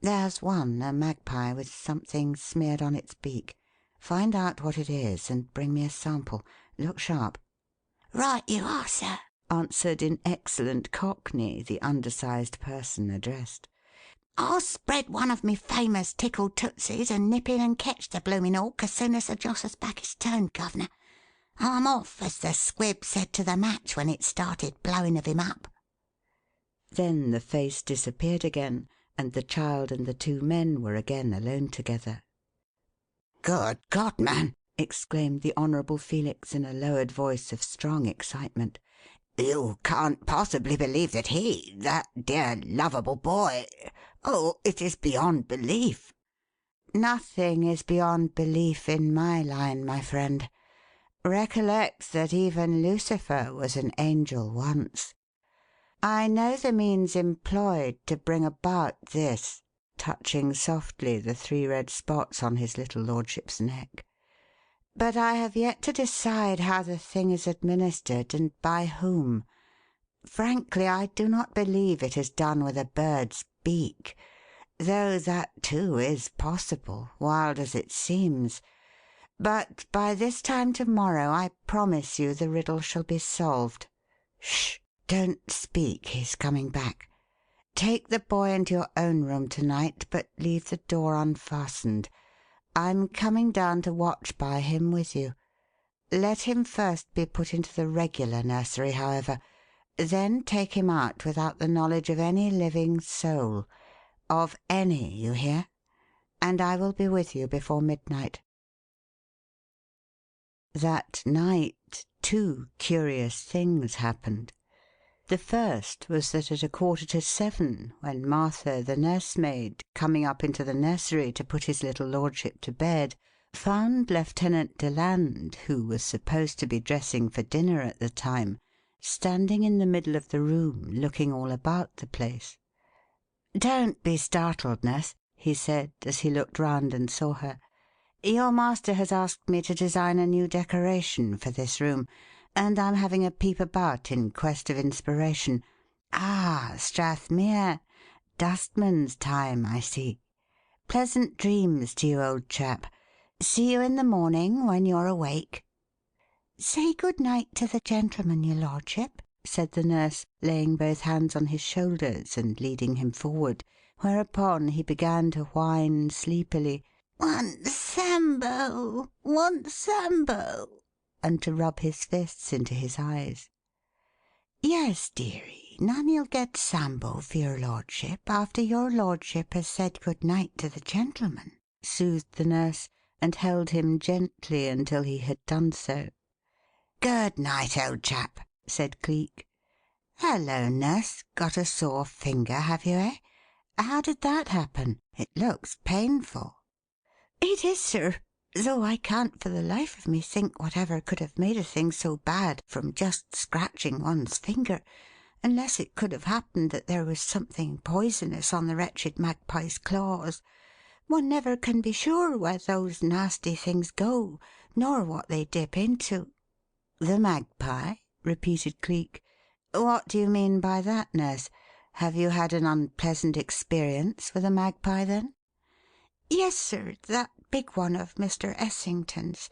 "There's one, a magpie, with something smeared on its beak. Find out what it is and bring me a sample. Look sharp." "Right you are, sir," answered in excellent Cockney the undersized person addressed. I'll spread one of me famous tickled tootsies and nip in and ketch the bloomin' hawk as soon as Sir Joss's back is turned, governor. I'm off, as the squib said to the match when it started blowing of him up." Then the face disappeared again, and the child and the two men were again alone together. "Good God, man!" exclaimed the Honourable Felix in a lowered voice of strong excitement. "You can't possibly believe that that dear lovable boy— Oh, it is beyond belief." "Nothing is beyond belief in my line, my friend. Recollect that even Lucifer was an angel once. I know the means employed to bring about this," touching softly the 3 red spots on his little lordship's neck, "but I have yet to decide how the thing is administered and by whom. Frankly, I do not believe it is done with a bird's beak, though that, too, is possible, wild as it seems. But by this time to-morrow I promise you the riddle shall be solved. Shh! Don't speak. He's coming back. Take the boy into your own room to-night, but leave the door unfastened. I'm coming down to watch by him with you. Let him first be put into the regular nursery, however. Then take him out without the knowledge of any living soul. Of any, you hear? And I will be with you before midnight." That night 2 curious things happened. The first was that at 7:15, when Martha, the nursemaid, coming up into the nursery to put his little lordship to bed, found Lieutenant Deland, who was supposed to be dressing for dinner at the time, standing in the middle of the room looking all about the place. "Don't be startled, Nurse," he said, as he looked round and saw her. "Your master has asked me to design a new decoration for this room, and I'm having a peep about in quest of inspiration. Ah, Strathmere! Dustman's time, I see. Pleasant dreams to you, old chap. See you in the morning when you're awake." "Say good night to the gentleman, your lordship," said the nurse, laying both hands on his shoulders and leading him forward, whereupon he began to whine sleepily, "Want Sambo! Want Sambo!" and to rub his fists into his eyes. "Yes, dearie, Nanny'll get Sambo for your lordship after your lordship has said good night to the gentleman," soothed the nurse, and held him gently until he had done so. "Good night, old chap," said Cleek. "Hello, nurse. Got a sore finger, have you, eh? How did that happen? It looks painful." "It is, sir, though I can't for the life of me think whatever could have made a thing so bad from just scratching one's finger, unless it could have happened that there was something poisonous on the wretched magpie's claws. One never can be sure where those nasty things go, nor what they dip into." "The magpie?" repeated Cleek. "What do you mean by that, Nurse? Have you had an unpleasant experience with a magpie, then?" "Yes, sir, that big one of Mr. Essington's.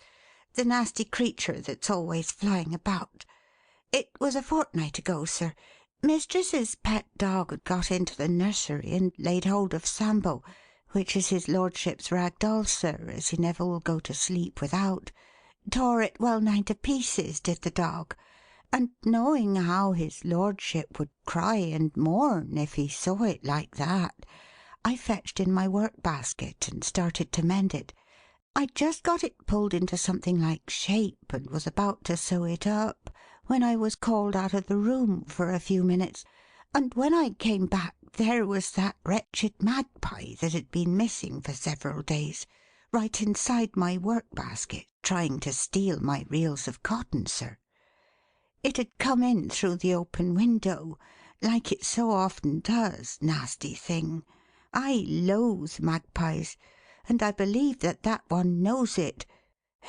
The nasty creature that's always flying about. It was a fortnight ago, sir. Mistress's pet dog had got into the nursery and laid hold of Sambo, which is his lordship's rag doll, sir, as he never will go to sleep without. Tore it well nigh to pieces, did the dog. And knowing how his lordship would cry and mourn if he saw it like that, I fetched in my work basket and started to mend it. I'd just got it pulled into something like shape and was about to sew it up when I was called out of the room for a few minutes, and when I came back there was that wretched magpie that had been missing for several days, right inside my work basket, trying to steal my reels of cotton, sir. It had come in through the open window, like it so often does, nasty thing. I loathe magpies, and I believe that one knows it.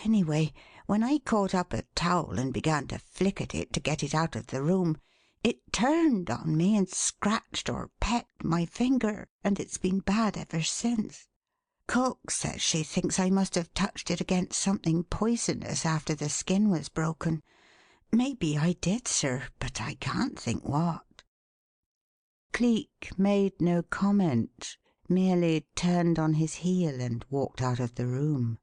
Anyway, when I caught up a towel and began to flick at it to get it out of the room, it turned on me and scratched or pecked my finger, and it's been bad ever since. Cook says she thinks I must have touched it against something poisonous after the skin was broken. Maybe I did, sir, but but I can't think what." Cleek made no comment, merely turned on his heel and walked out of the room.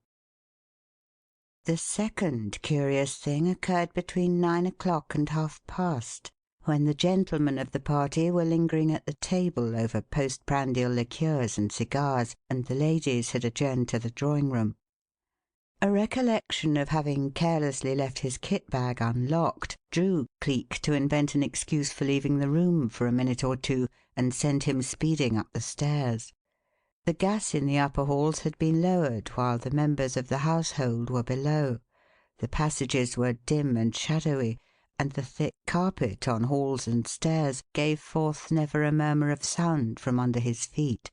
The second curious thing occurred between 9 o'clock and half-past, when the gentlemen of the party were lingering at the table over postprandial liqueurs and cigars, and the ladies had adjourned to the drawing-room. A recollection of having carelessly left his kit-bag unlocked drew Cleek to invent an excuse for leaving the room for a minute or two, and sent him speeding up the stairs. The gas in the upper halls had been lowered while the members of the household were below. The passages were dim and shadowy, and the thick carpet on halls and stairs gave forth never a murmur of sound from under his feet,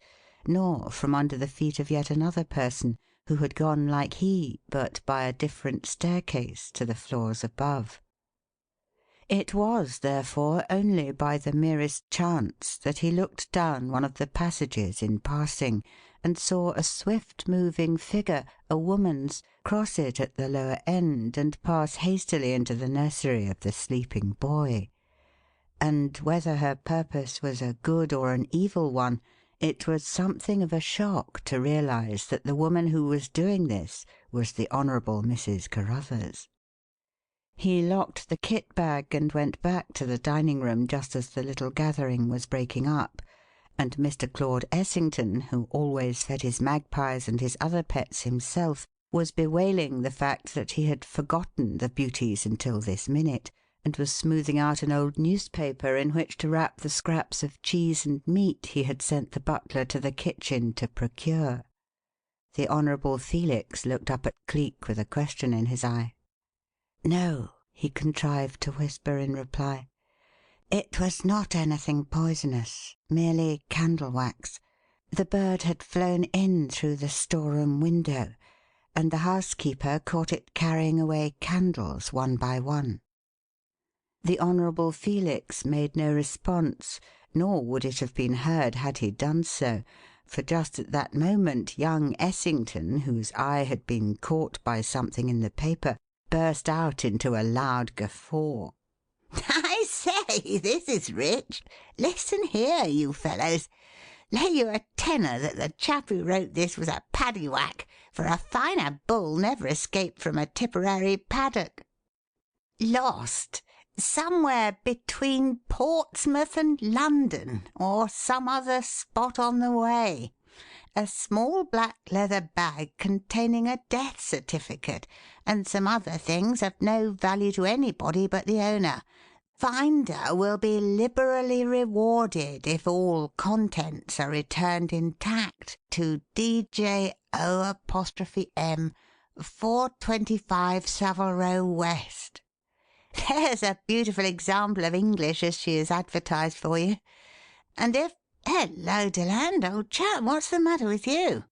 nor from under the feet of yet another person who had gone like he, but by a different staircase, to the floors above. It was, therefore, only by the merest chance that he looked down one of the passages in passing, and saw a swift-moving figure, a woman's, cross it at the lower end and pass hastily into the nursery of the sleeping boy. And whether her purpose was a good or an evil one, it was something of a shock to realise that the woman who was doing this was the Honourable Mrs. Carruthers. He locked the kit-bag and went back to the dining-room just as the little gathering was breaking up, and Mr. Claude Essington, who always fed his magpies and his other pets himself, was bewailing the fact that he had forgotten the beauties until this minute, and was smoothing out an old newspaper in which to wrap the scraps of cheese and meat he had sent the butler to the kitchen to procure. The Honourable Felix looked up at Cleek with a question in his eye. "No," he contrived to whisper in reply. "It was not anything poisonous, merely candle wax. The bird had flown in through the storeroom window, and the housekeeper caught it carrying away candles one by one." The Honourable Felix made no response, nor would it have been heard had he done so, for just at that moment young Essington, whose eye had been caught by something in the paper, burst out into a loud guffaw. "I say, this is rich. Listen here, you fellows. Lay you a tenner that the chap who wrote this was a paddywhack, for a finer bull never escaped from a Tipperary paddock. Lost somewhere between Portsmouth and London, or some other spot on the way. A small black leather bag containing a death certificate, and some other things of no value to anybody but the owner. Finder will be liberally rewarded if all contents are returned intact to DJO''M, 425 Savile Row West. There's a beautiful example of English as she is advertised for you. And if Hello, Deland, old chap, what's the matter with you?"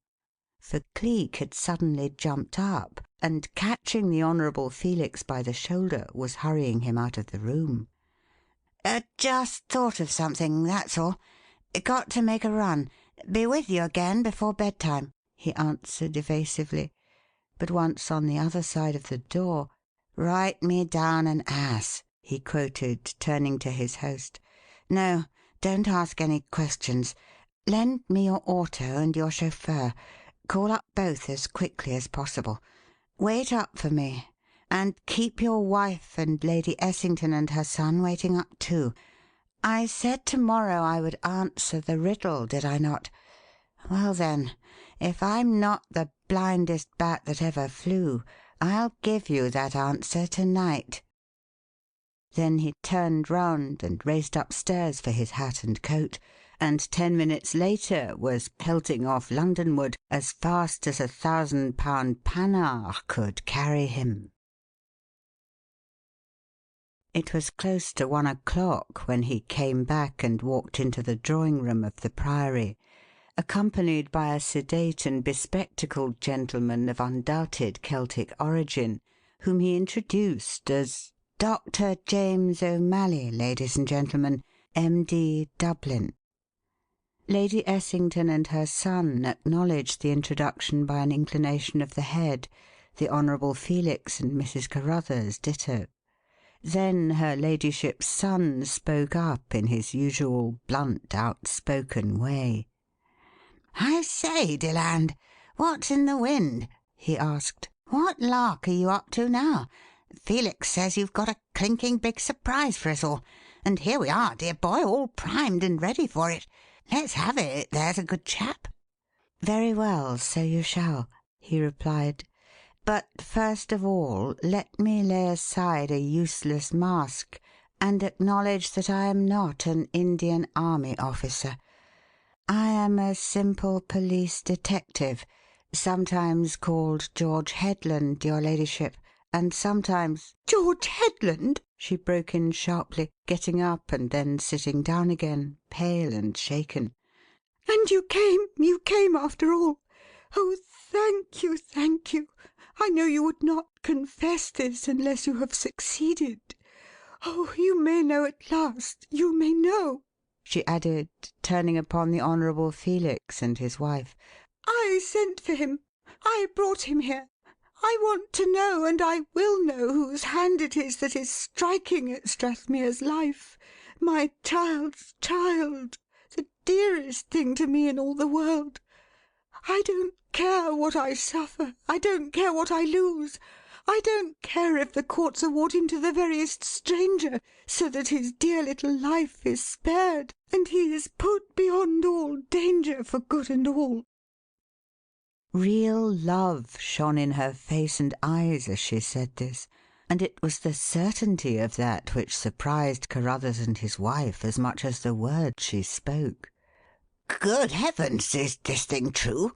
For Cleek had suddenly jumped up, and, catching the Honourable Felix by the shoulder, was hurrying him out of the room. Just thought of something, that's all. Got to make a run. Be with you again before bedtime," he answered evasively. But once on the other side of the door, "Write me down an ass," he quoted, turning to his host. "No, don't ask any questions. Lend me your auto and your chauffeur. Call up both as quickly as possible. Wait up for me. And keep your wife and Lady Essington and her son waiting up, too. I said to morrow I would answer the riddle, did I not? Well, then, if I'm not the blindest bat that ever flew, I'll give you that answer to night." Then he turned round and raced upstairs for his hat and coat, and 10 minutes later was pelting off Londonward as fast as a 1,000-pound Panhard could carry him. It was close to 1 o'clock when he came back and walked into the drawing-room of the Priory, accompanied by a sedate and bespectacled gentleman of undoubted Celtic origin, whom he introduced as Dr. James O'Malley, ladies and gentlemen, M.D., Dublin. Lady Essington and her son acknowledged the introduction by an inclination of the head, the Honourable Felix and Mrs. Carruthers ditto. Then her ladyship's son spoke up in his usual blunt, outspoken way. "I say, Deland, what's in the wind?" he asked. "What lark are you up to now? Felix says you've got a clinking big surprise for us all, and here we are, dear boy, all primed and ready for it. Let's have it, there's a good chap." "Very well, so you shall," he replied. "But first of all, let me lay aside a useless mask and acknowledge that I am not an Indian Army officer. I am a simple police detective, sometimes called George Headland, your ladyship, and sometimes—" "George Headland!" she broke in sharply, getting up and then sitting down again, pale and shaken. "And you came after all! Oh, thank you, thank you! I know you would not confess this unless you have succeeded. Oh, you may know at last, you may know," she added, turning upon the Honourable Felix and his wife. "I sent for him. I brought him here. I want to know, and I will know, whose hand it is that is striking at Strathmere's life. My child's child, the dearest thing to me in all the world. I don't care what I suffer. I don't care what I lose. I don't care if the courts award him to the veriest stranger, so that his dear little life is spared, and he is put beyond all danger for good and all." Real love shone in her face and eyes as she said this, and it was the certainty of that which surprised Carruthers and his wife as much as the words she spoke. "Good heavens, is this thing true?"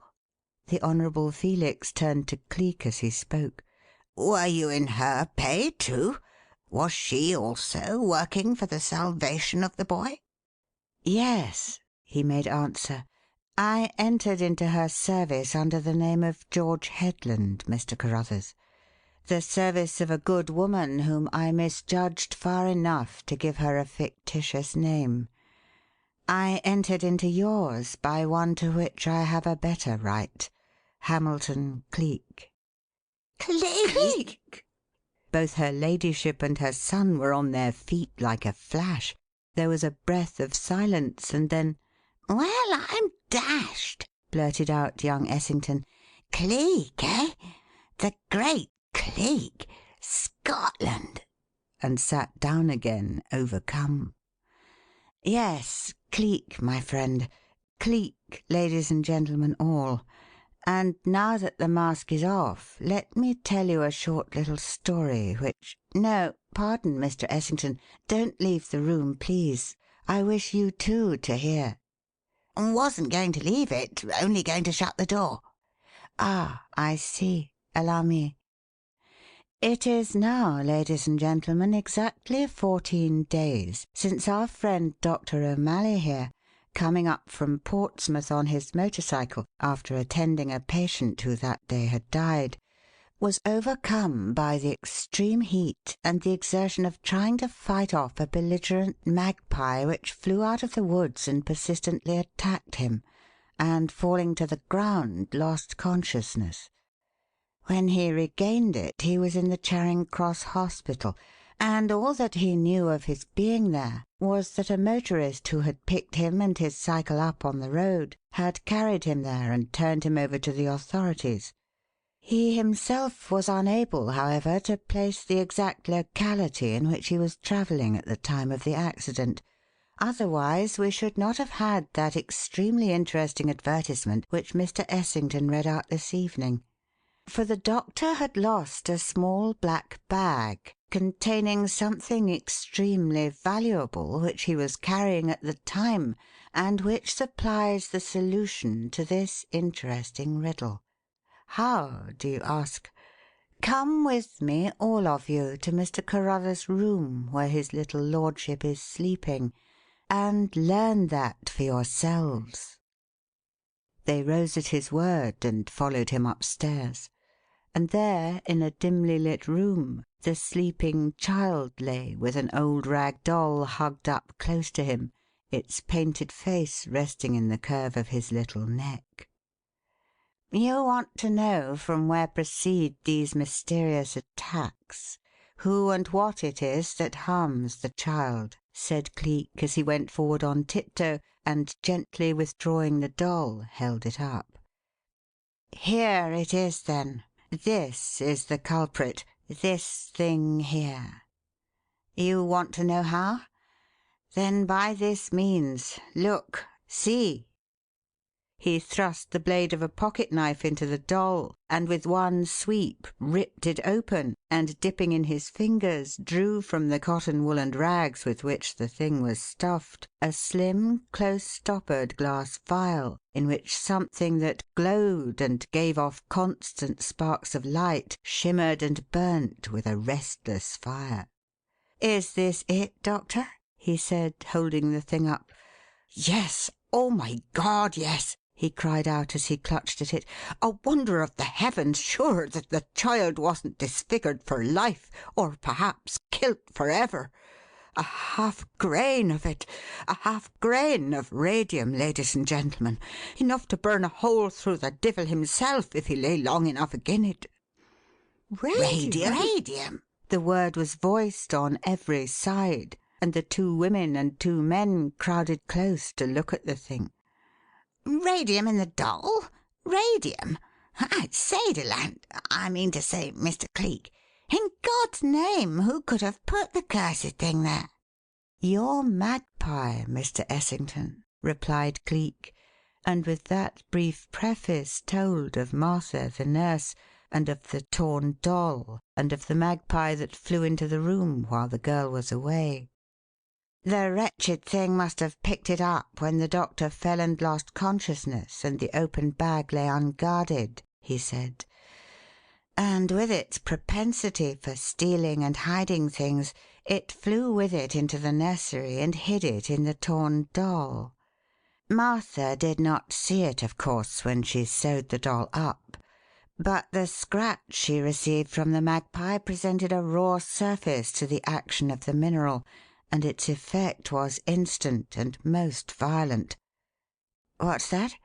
The Honourable Felix turned to Cleek as he spoke. "Were you in her pay, too? Was she also working for the salvation of the boy?" "Yes," he made answer. "I entered into her service under the name of George Headland, Mr. Carruthers. The service of a good woman whom I misjudged far enough to give her a fictitious name. I entered into yours by one to which I have a better right. Hamilton Cleek." "Cleek!" Both her ladyship and her son were on their feet like a flash. There was a breath of silence, and then, "Well, I'm dashed!" blurted out young Essington. "Cleek, eh? The great Cleek! Scotland!" and sat down again, overcome. "Yes, Cleek, my friend. Cleek, ladies and gentlemen all. And now that the mask is off, let me tell you a short little story which no, pardon, Mr. Essington. Don't leave the room, please. I wish you, too, to hear." "Wasn't going to leave it. Only going to shut the door." "Ah, I see. Allow me. It is now, ladies and gentlemen, exactly 14 days since our friend Dr. O'Malley here, coming up from Portsmouth on his motorcycle after attending a patient who that day had died, was overcome by the extreme heat and the exertion of trying to fight off a belligerent magpie which flew out of the woods and persistently attacked him, and falling to the ground lost consciousness. When he regained it he was in the Charing Cross Hospital, and all that he knew of his being there was that a motorist who had picked him and his cycle up on the road had carried him there and turned him over to the authorities. He himself was unable, however, to place the exact locality in which he was travelling at the time of the accident. Otherwise we should not have had that extremely interesting advertisement which Mr. Essington read out this evening. For the doctor had lost a small black bag containing something extremely valuable which he was carrying at the time and which supplies the solution to this interesting riddle. How, do you ask? Come with me, all of you, to Mr. Carruthers' room where his little lordship is sleeping, and learn that for yourselves." They rose at his word and followed him upstairs. And there, in a dimly lit room, the sleeping child lay with an old rag doll hugged up close to him, its painted face resting in the curve of his little neck. "You want to know from where proceed these mysterious attacks who and what it is that harms the child," said Cleek as he went forward on tiptoe and, gently withdrawing the doll, held it up. "Here it is, then. This is the culprit. This thing here. You want to know how? Then by this means. Look! See!" He thrust the blade of a pocket knife into the doll, and with one sweep ripped it open, and, dipping in his fingers, drew from the cotton woollen rags with which the thing was stuffed a slim, close-stoppered glass phial in which something that glowed and gave off constant sparks of light shimmered and burnt with a restless fire. "Is this it, Doctor?" he said, holding the thing up. "Yes! Oh, my God, yes!" he cried out as he clutched at it. "A wonder of the heavens, sure, that the child wasn't disfigured for life, or perhaps kilt for ever. A half grain of it, a half grain of radium, ladies and gentlemen, enough to burn a hole through the divil himself if he lay long enough agin it." Radium? Radium! The word was voiced on every side, and the 2 women and 2 men crowded close to look at the thing. Radium in the doll? Radium? I say, Deland, I mean to say, Mr. Cleek, in God's name, who could have put the cursed thing there?" "Your magpie, Mr. Essington," replied Cleek, and with that brief preface told of Martha, the nurse, and of the torn doll, and of the magpie that flew into the room while the girl was away. "The wretched thing must have picked it up when the doctor fell and lost consciousness and the open bag lay unguarded," he said. "And with its propensity for stealing and hiding things, it flew with it into the nursery and hid it in the torn doll. Martha did not see it, of course, when she sewed the doll up, but the scratch she received from the magpie presented a raw surface to the action of the mineral, and its effect was instant and most violent. What's that?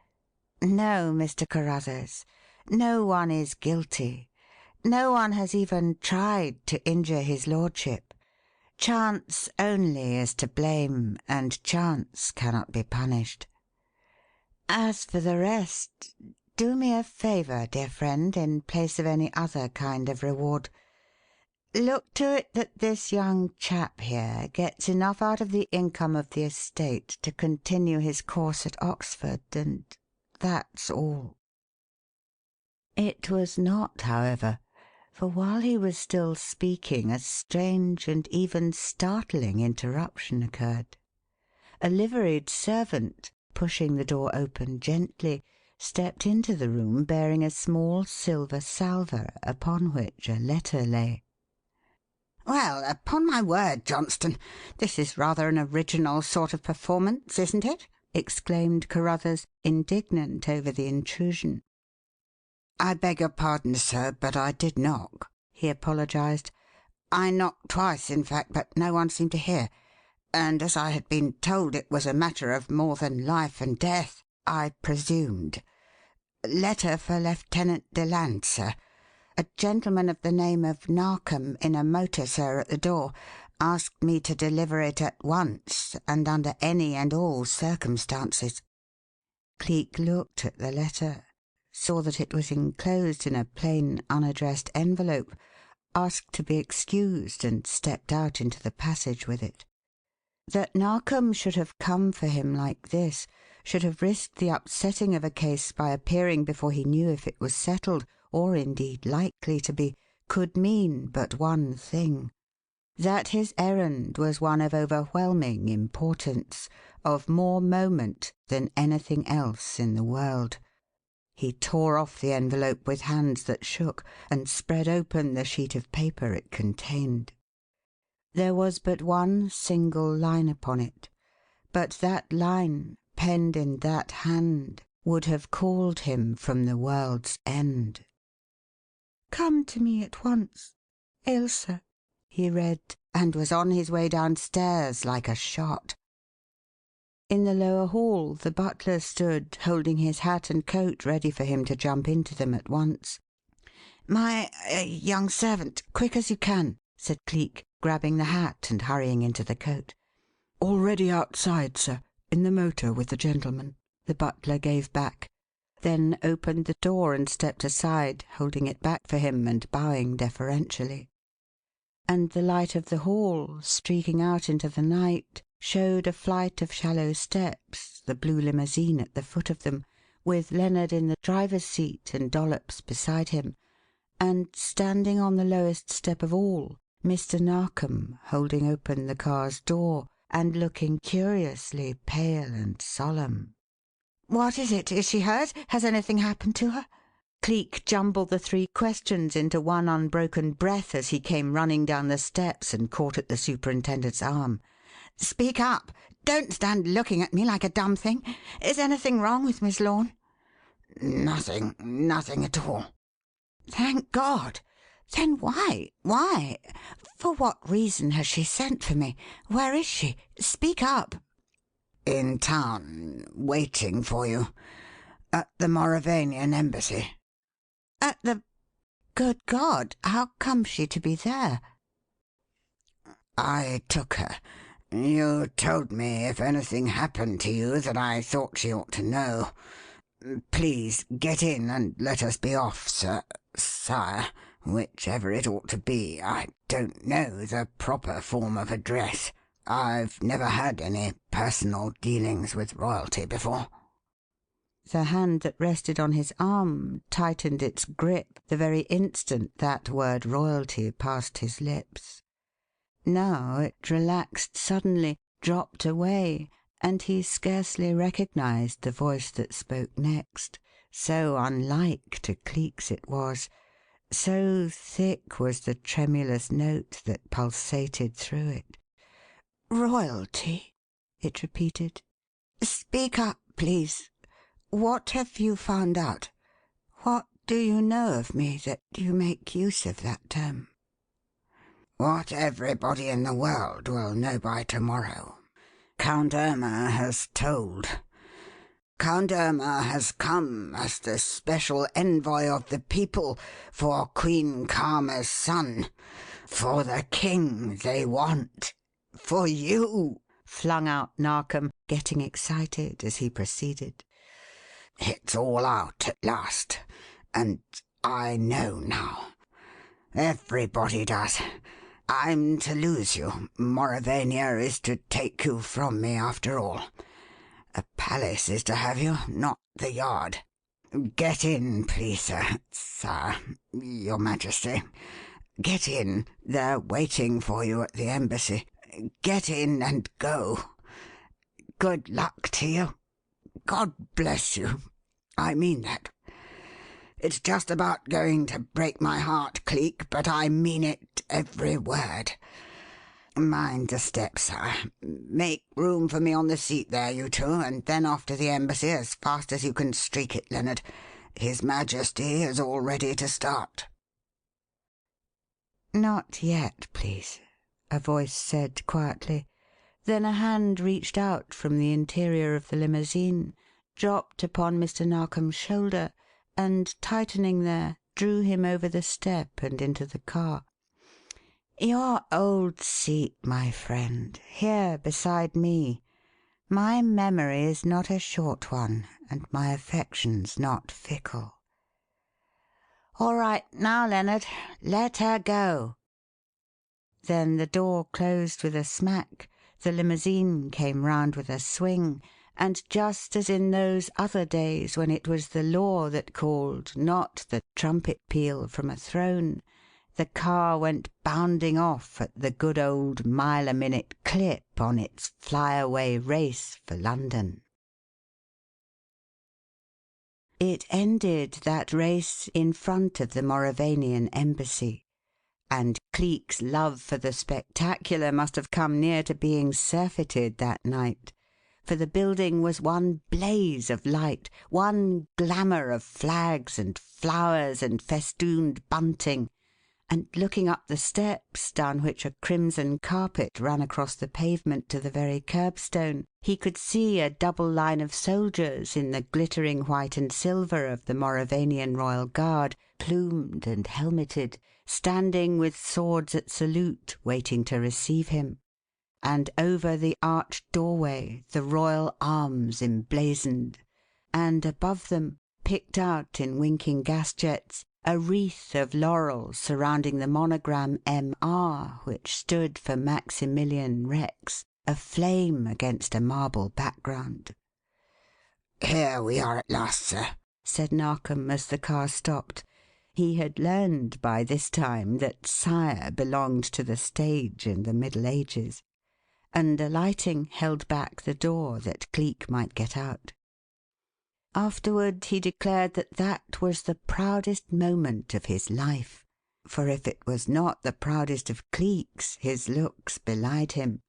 No, Mr. Carruthers, no one is guilty. No one has even tried to injure his lordship. Chance only is to blame, and chance cannot be punished. As for the rest, do me a favour, dear friend, in place of any other kind of reward. Look to it that this young chap here gets enough out of the income of the estate to continue his course at Oxford, and that's all." It was not, however, for while he was still speaking a strange and even startling interruption occurred. A liveried servant, pushing the door open gently, stepped into the room bearing a small silver salver upon which a letter lay. "Well, upon my word, Johnston, this is rather an original sort of performance, isn't it?" exclaimed Carruthers, indignant over the intrusion. "I beg your pardon, sir, but I did knock," he apologized. "I knocked twice, in fact, but no one seemed to hear, and as I had been told it was a matter of more than life and death, I presumed. Letter for Lieutenant Deland, sir. A gentleman of the name of Narkom, in a motor, sir, at the door, asked me to deliver it at once and under any and all circumstances." Cleek looked at the letter, saw that it was enclosed in a plain, unaddressed envelope, asked to be excused, and stepped out into the passage with it. That Narkom should have come for him like this, should have risked the upsetting of a case by appearing before he knew if it was settled, or indeed likely to be, could mean but one thing: that his errand was one of overwhelming importance, of more moment than anything else in the world. He tore off the envelope with hands that shook, and spread open the sheet of paper it contained. There was but one single line upon it, but that line, penned in that hand, would have called him from the world's end. "Come to me at once, Ailsa," he read, and was on his way downstairs like a shot. In the lower hall the butler stood, holding his hat and coat ready for him to jump into them at once. "My young servant, quick as you can," said Cleek, grabbing the hat and hurrying into the coat. "Already outside, sir, in the motor with the gentleman," the butler gave back, then opened the door and stepped aside, holding it back for him and bowing deferentially. And the light of the hall, streaking out into the night, showed a flight of shallow steps, the blue limousine at the foot of them, with Lennard in the driver's seat and Dollops beside him, and, standing on the lowest step of all, Mr. Narkom, holding open the car's door and looking curiously pale and solemn. "What is it? Is she hurt? Has anything happened to her?" Cleek jumbled the three questions into one unbroken breath as he came running down the steps and caught at the superintendent's arm. "Speak up! Don't stand looking at me like a dumb thing. Is anything wrong with Miss Lorne?" Nothing at all." "Thank God! Then why? For what reason has she sent for me? Where is she? Speak up." "In town, waiting for you. At the Mauravanian embassy." "At the Good God! How comes she to be there?" "I took her. You told me if anything happened to you that I thought she ought to know. Please get in and let us be off, sire, whichever it ought to be. I don't know the proper form of address. I've never had any personal dealings with royalty before." The hand that rested on his arm tightened its grip the very instant that word royalty passed his lips. Now it relaxed suddenly, dropped away, and he scarcely recognized the voice that spoke next, so unlike to Cleek's it was, so thick was the tremulous note that pulsated through it. "Royalty?" it repeated. "Speak up, please. What have you found out? What do you know of me that you make use of that term?" "What everybody in the world will know by tomorrow. Count Irma has told. Count Irma has come as the special envoy of the people for Queen Karma's son, for the king they want, for you," flung out Narkom, getting excited as he proceeded. "It's all out at last, and I know now. Everybody does. I'm to lose you. Mauravania is to take you from me after all. A palace is to have you, not the Yard. Get in, please, sir, Your Majesty. Get in. They're waiting for you at the embassy. Get in and go. Good luck to you. God bless you. I mean that. It's just about going to break my heart, Cleek, but I mean it, every word. Mind the steps, sir. Make room for me on the seat there, you two, and then off to the embassy as fast as you can streak it, Lennard. His Majesty is all ready to start." "Not yet, please," a voice said quietly. Then a hand reached out from the interior of the limousine, dropped upon Mr. Narkom's shoulder, and, tightening there, drew him over the step and into the car. "Your old seat, my friend, here beside me. My memory is not a short one, and my affection's not fickle. All right, now, Lennard, let her go." Then the door closed with a smack, the limousine came round with a swing, and just as in those other days when it was the law that called, not the trumpet peal from a throne, the car went bounding off at the good old mile-a-minute clip on its fly-away race for London. It ended, that race, in front of the Mauravanian embassy, and Cleek's love for the spectacular must have come near to being surfeited that night, for the building was one blaze of light, one glamour of flags and flowers and festooned bunting, and looking up the steps down which a crimson carpet ran across the pavement to the very curbstone, he could see a double line of soldiers in the glittering white and silver of the Mauravanian Royal Guard, plumed and helmeted, standing with swords at salute, waiting to receive him, and over the arched doorway the royal arms emblazoned, and above them, picked out in winking gas jets, a wreath of laurel surrounding the monogram M.R., which stood for Maximilian Rex, aflame against a marble background. "Here we are at last, sir," said Narkom as the car stopped. He had learned by this time that sire belonged to the stage in the Middle Ages, and alighting held back the door that Cleek might get out. Afterward he declared that that was the proudest moment of his life, for if it was not the proudest of Cleek's, his looks belied him.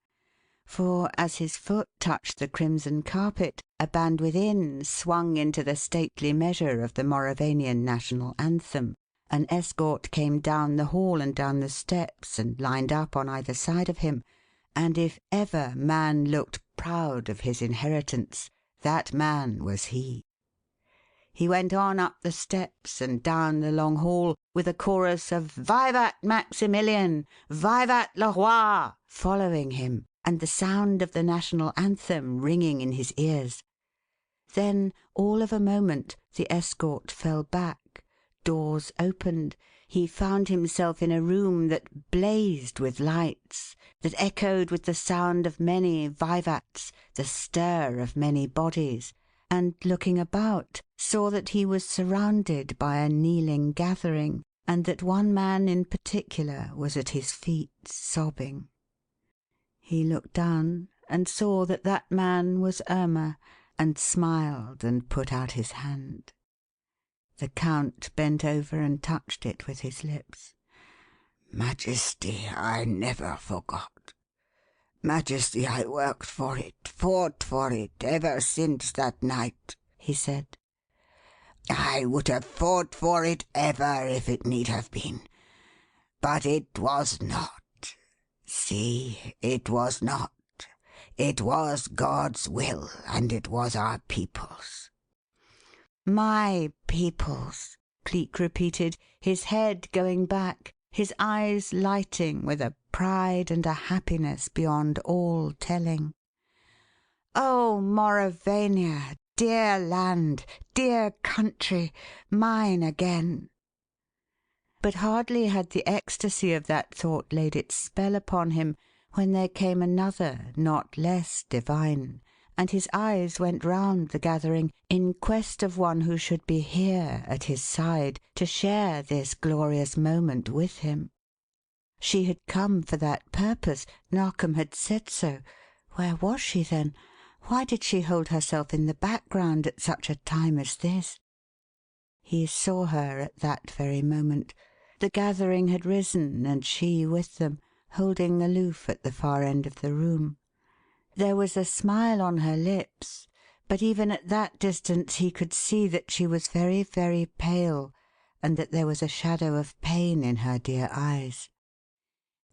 For as his foot touched the crimson carpet, a band within swung into the stately measure of the Mauravanian national anthem, an escort came down the hall and down the steps and lined up on either side of him, and if ever man looked proud of his inheritance, that man was he. He went on up the steps and down the long hall with a chorus of "Vivat Maximilian! Vivat le Roi!" following him, and the sound of the national anthem ringing in his ears. Then, all of a moment, the escort fell back, doors opened, he found himself in a room that blazed with lights, that echoed with the sound of many vivats, the stir of many bodies, and, looking about, saw that he was surrounded by a kneeling gathering, and that one man in particular was at his feet sobbing. He looked down and saw that that man was Irma, and smiled and put out his hand. The Count bent over and touched it with his lips. "Majesty, I never forgot. Majesty, I worked for it, fought for it, ever since that night," he said. "I would have fought for it ever if it need have been. But it was not. See, it was not. It was God's will, and it was our people's." "My people's," Cleek repeated, his head going back, his eyes lighting with a pride and a happiness beyond all telling. "Oh, Mauravania, dear land, dear country, mine again." But hardly had the ecstasy of that thought laid its spell upon him when there came another not less divine, and his eyes went round the gathering in quest of one who should be here at his side to share this glorious moment with him. She had come for that purpose. Narkom had said so. Where was she, then? Why did she hold herself in the background at such a time as this? He saw her at that very moment. The gathering had risen, and she with them, holding aloof at the far end of the room. There was a smile on her lips, but even at that distance he could see that she was very, very pale, and that there was a shadow of pain in her dear eyes.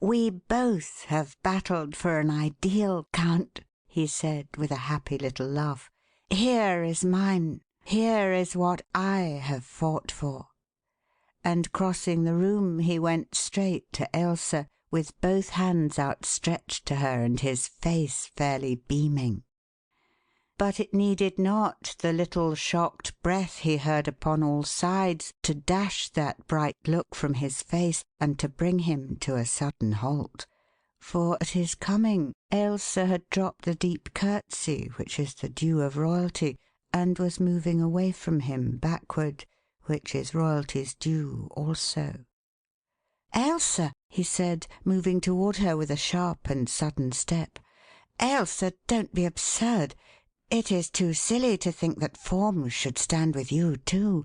"We both have battled for an ideal, Count," he said with a happy little laugh. "Here is mine. Here is what I have fought for." And crossing the room, he went straight to Ailsa, with both hands outstretched to her and his face fairly beaming. But it needed not the little shocked breath he heard upon all sides to dash that bright look from his face and to bring him to a sudden halt. For at his coming, Ailsa had dropped the deep curtsy which is the due of royalty, and was moving away from him backward, which is royalty's due also. "Ailsa," he said, moving toward her with a sharp and sudden step. "Ailsa, don't be absurd. It is too silly to think that forms should stand with you, too.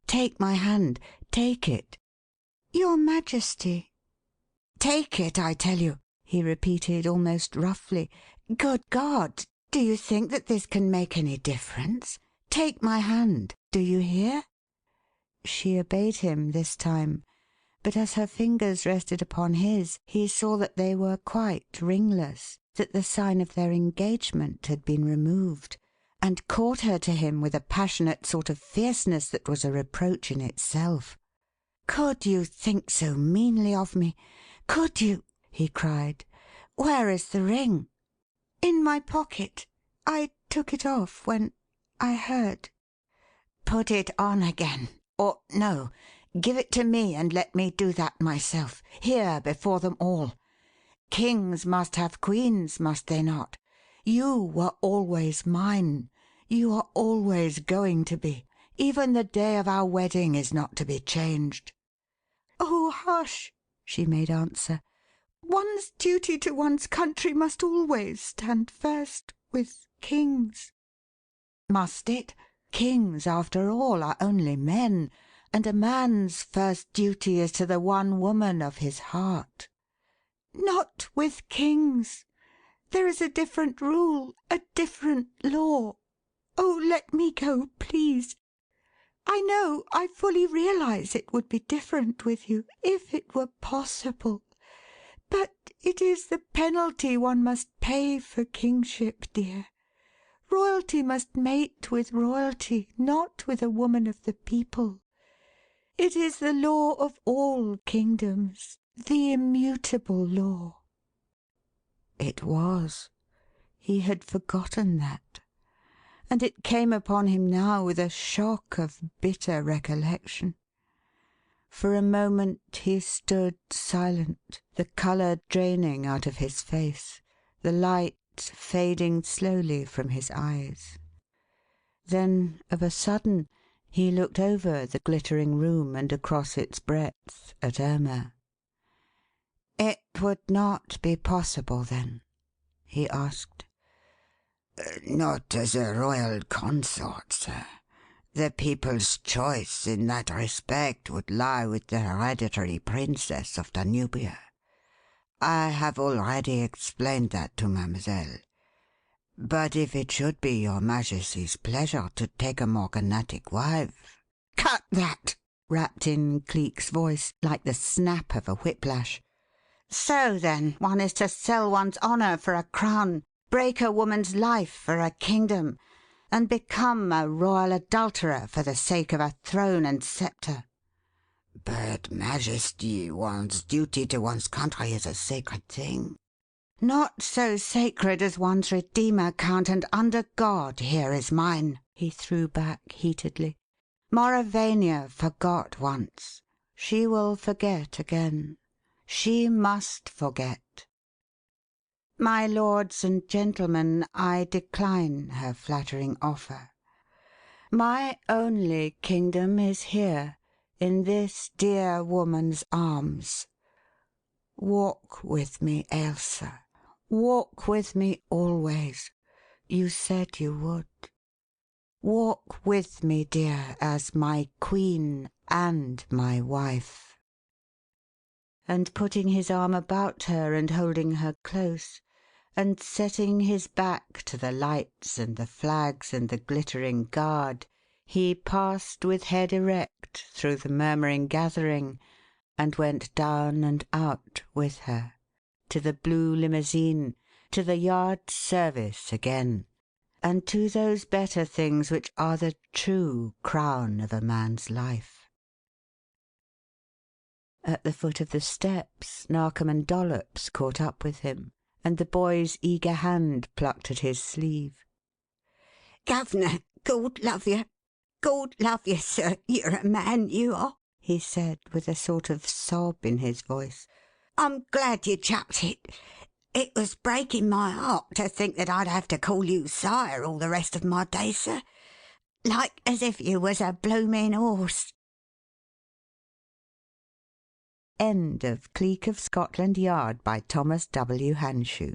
Take my hand. Take it." "Your Majesty." "Take it, I tell you," he repeated almost roughly. "Good God! Do you think that this can make any difference? Take my hand. Do you hear?" She obeyed him this time, but as her fingers rested upon his, he saw that they were quite ringless, that the sign of their engagement had been removed, and caught her to him with a passionate sort of fierceness that was a reproach in itself. could you think so meanly of me? Could you?" he cried. "Where is the ring?" "In my pocket. I took it off when I heard." "Put it on again. Or, no, give it to me and let me do that myself, here before them all. Kings must have queens, must they not? You were always mine. You are always going to be. Even the day of our wedding is not to be changed." "Oh, hush!" she made answer. "One's duty to one's country must always stand first with kings." "Must it? Kings, after all, are only men, and a man's first duty is to the one woman of his heart." "Not with kings. There is a different rule, a different law. Oh, let me go, please. I know, I fully realize it would be different with you, if it were possible. But it is the penalty one must pay for kingship, dear. Royalty must mate with royalty, not with a woman of the people. It is the law of all kingdoms, the immutable law." It was. He had forgotten that. And it came upon him now with a shock of bitter recollection. For a moment he stood silent, the colour draining out of his face, the light fading slowly from his eyes. Then, of a sudden, he looked over the glittering room and across its breadth at Irma. "It would not be possible, then?" he asked. Not as a royal consort, sir. The people's choice in that respect would lie with the hereditary princess of Danubia. I have already explained that to mademoiselle. But if it should be your Majesty's pleasure to take a morganatic wife—" "Cut that!" rapped in Cleek's voice, like the snap of a whiplash. "So, then, one is to sell one's honour for a crown, break a woman's life for a kingdom, and become a royal adulterer for the sake of a throne and sceptre." "But, Majesty, one's duty to one's country is a sacred thing." "Not so sacred as one's Redeemer, Count, and under God here is mine," he threw back heatedly. "Mauravania forgot once. She will forget again. She must forget. My lords and gentlemen, I decline her flattering offer. My only kingdom is here, in this dear woman's arms. Walk with me, Ailsa. Walk with me always. You said you would. Walk with me, dear, as my queen and my wife." And putting his arm about her and holding her close, and setting his back to the lights and the flags and the glittering guard, he passed with head erect through the murmuring gathering and went down and out with her, to the blue limousine, to the yard service again, and to those better things which are the true crown of a man's life. At the foot of the steps Narkom and Dollops caught up with him, and the boy's eager hand plucked at his sleeve. "Governor, God love you. God love you, sir. You're a man, you are," he said, with a sort of sob in his voice. "I'm glad you chucked it. It was breaking my heart to think that I'd have to call you sire all the rest of my days, sir. Like as if you was a blooming horse." End of Cleek of Scotland Yard by Thomas W. Hanshew.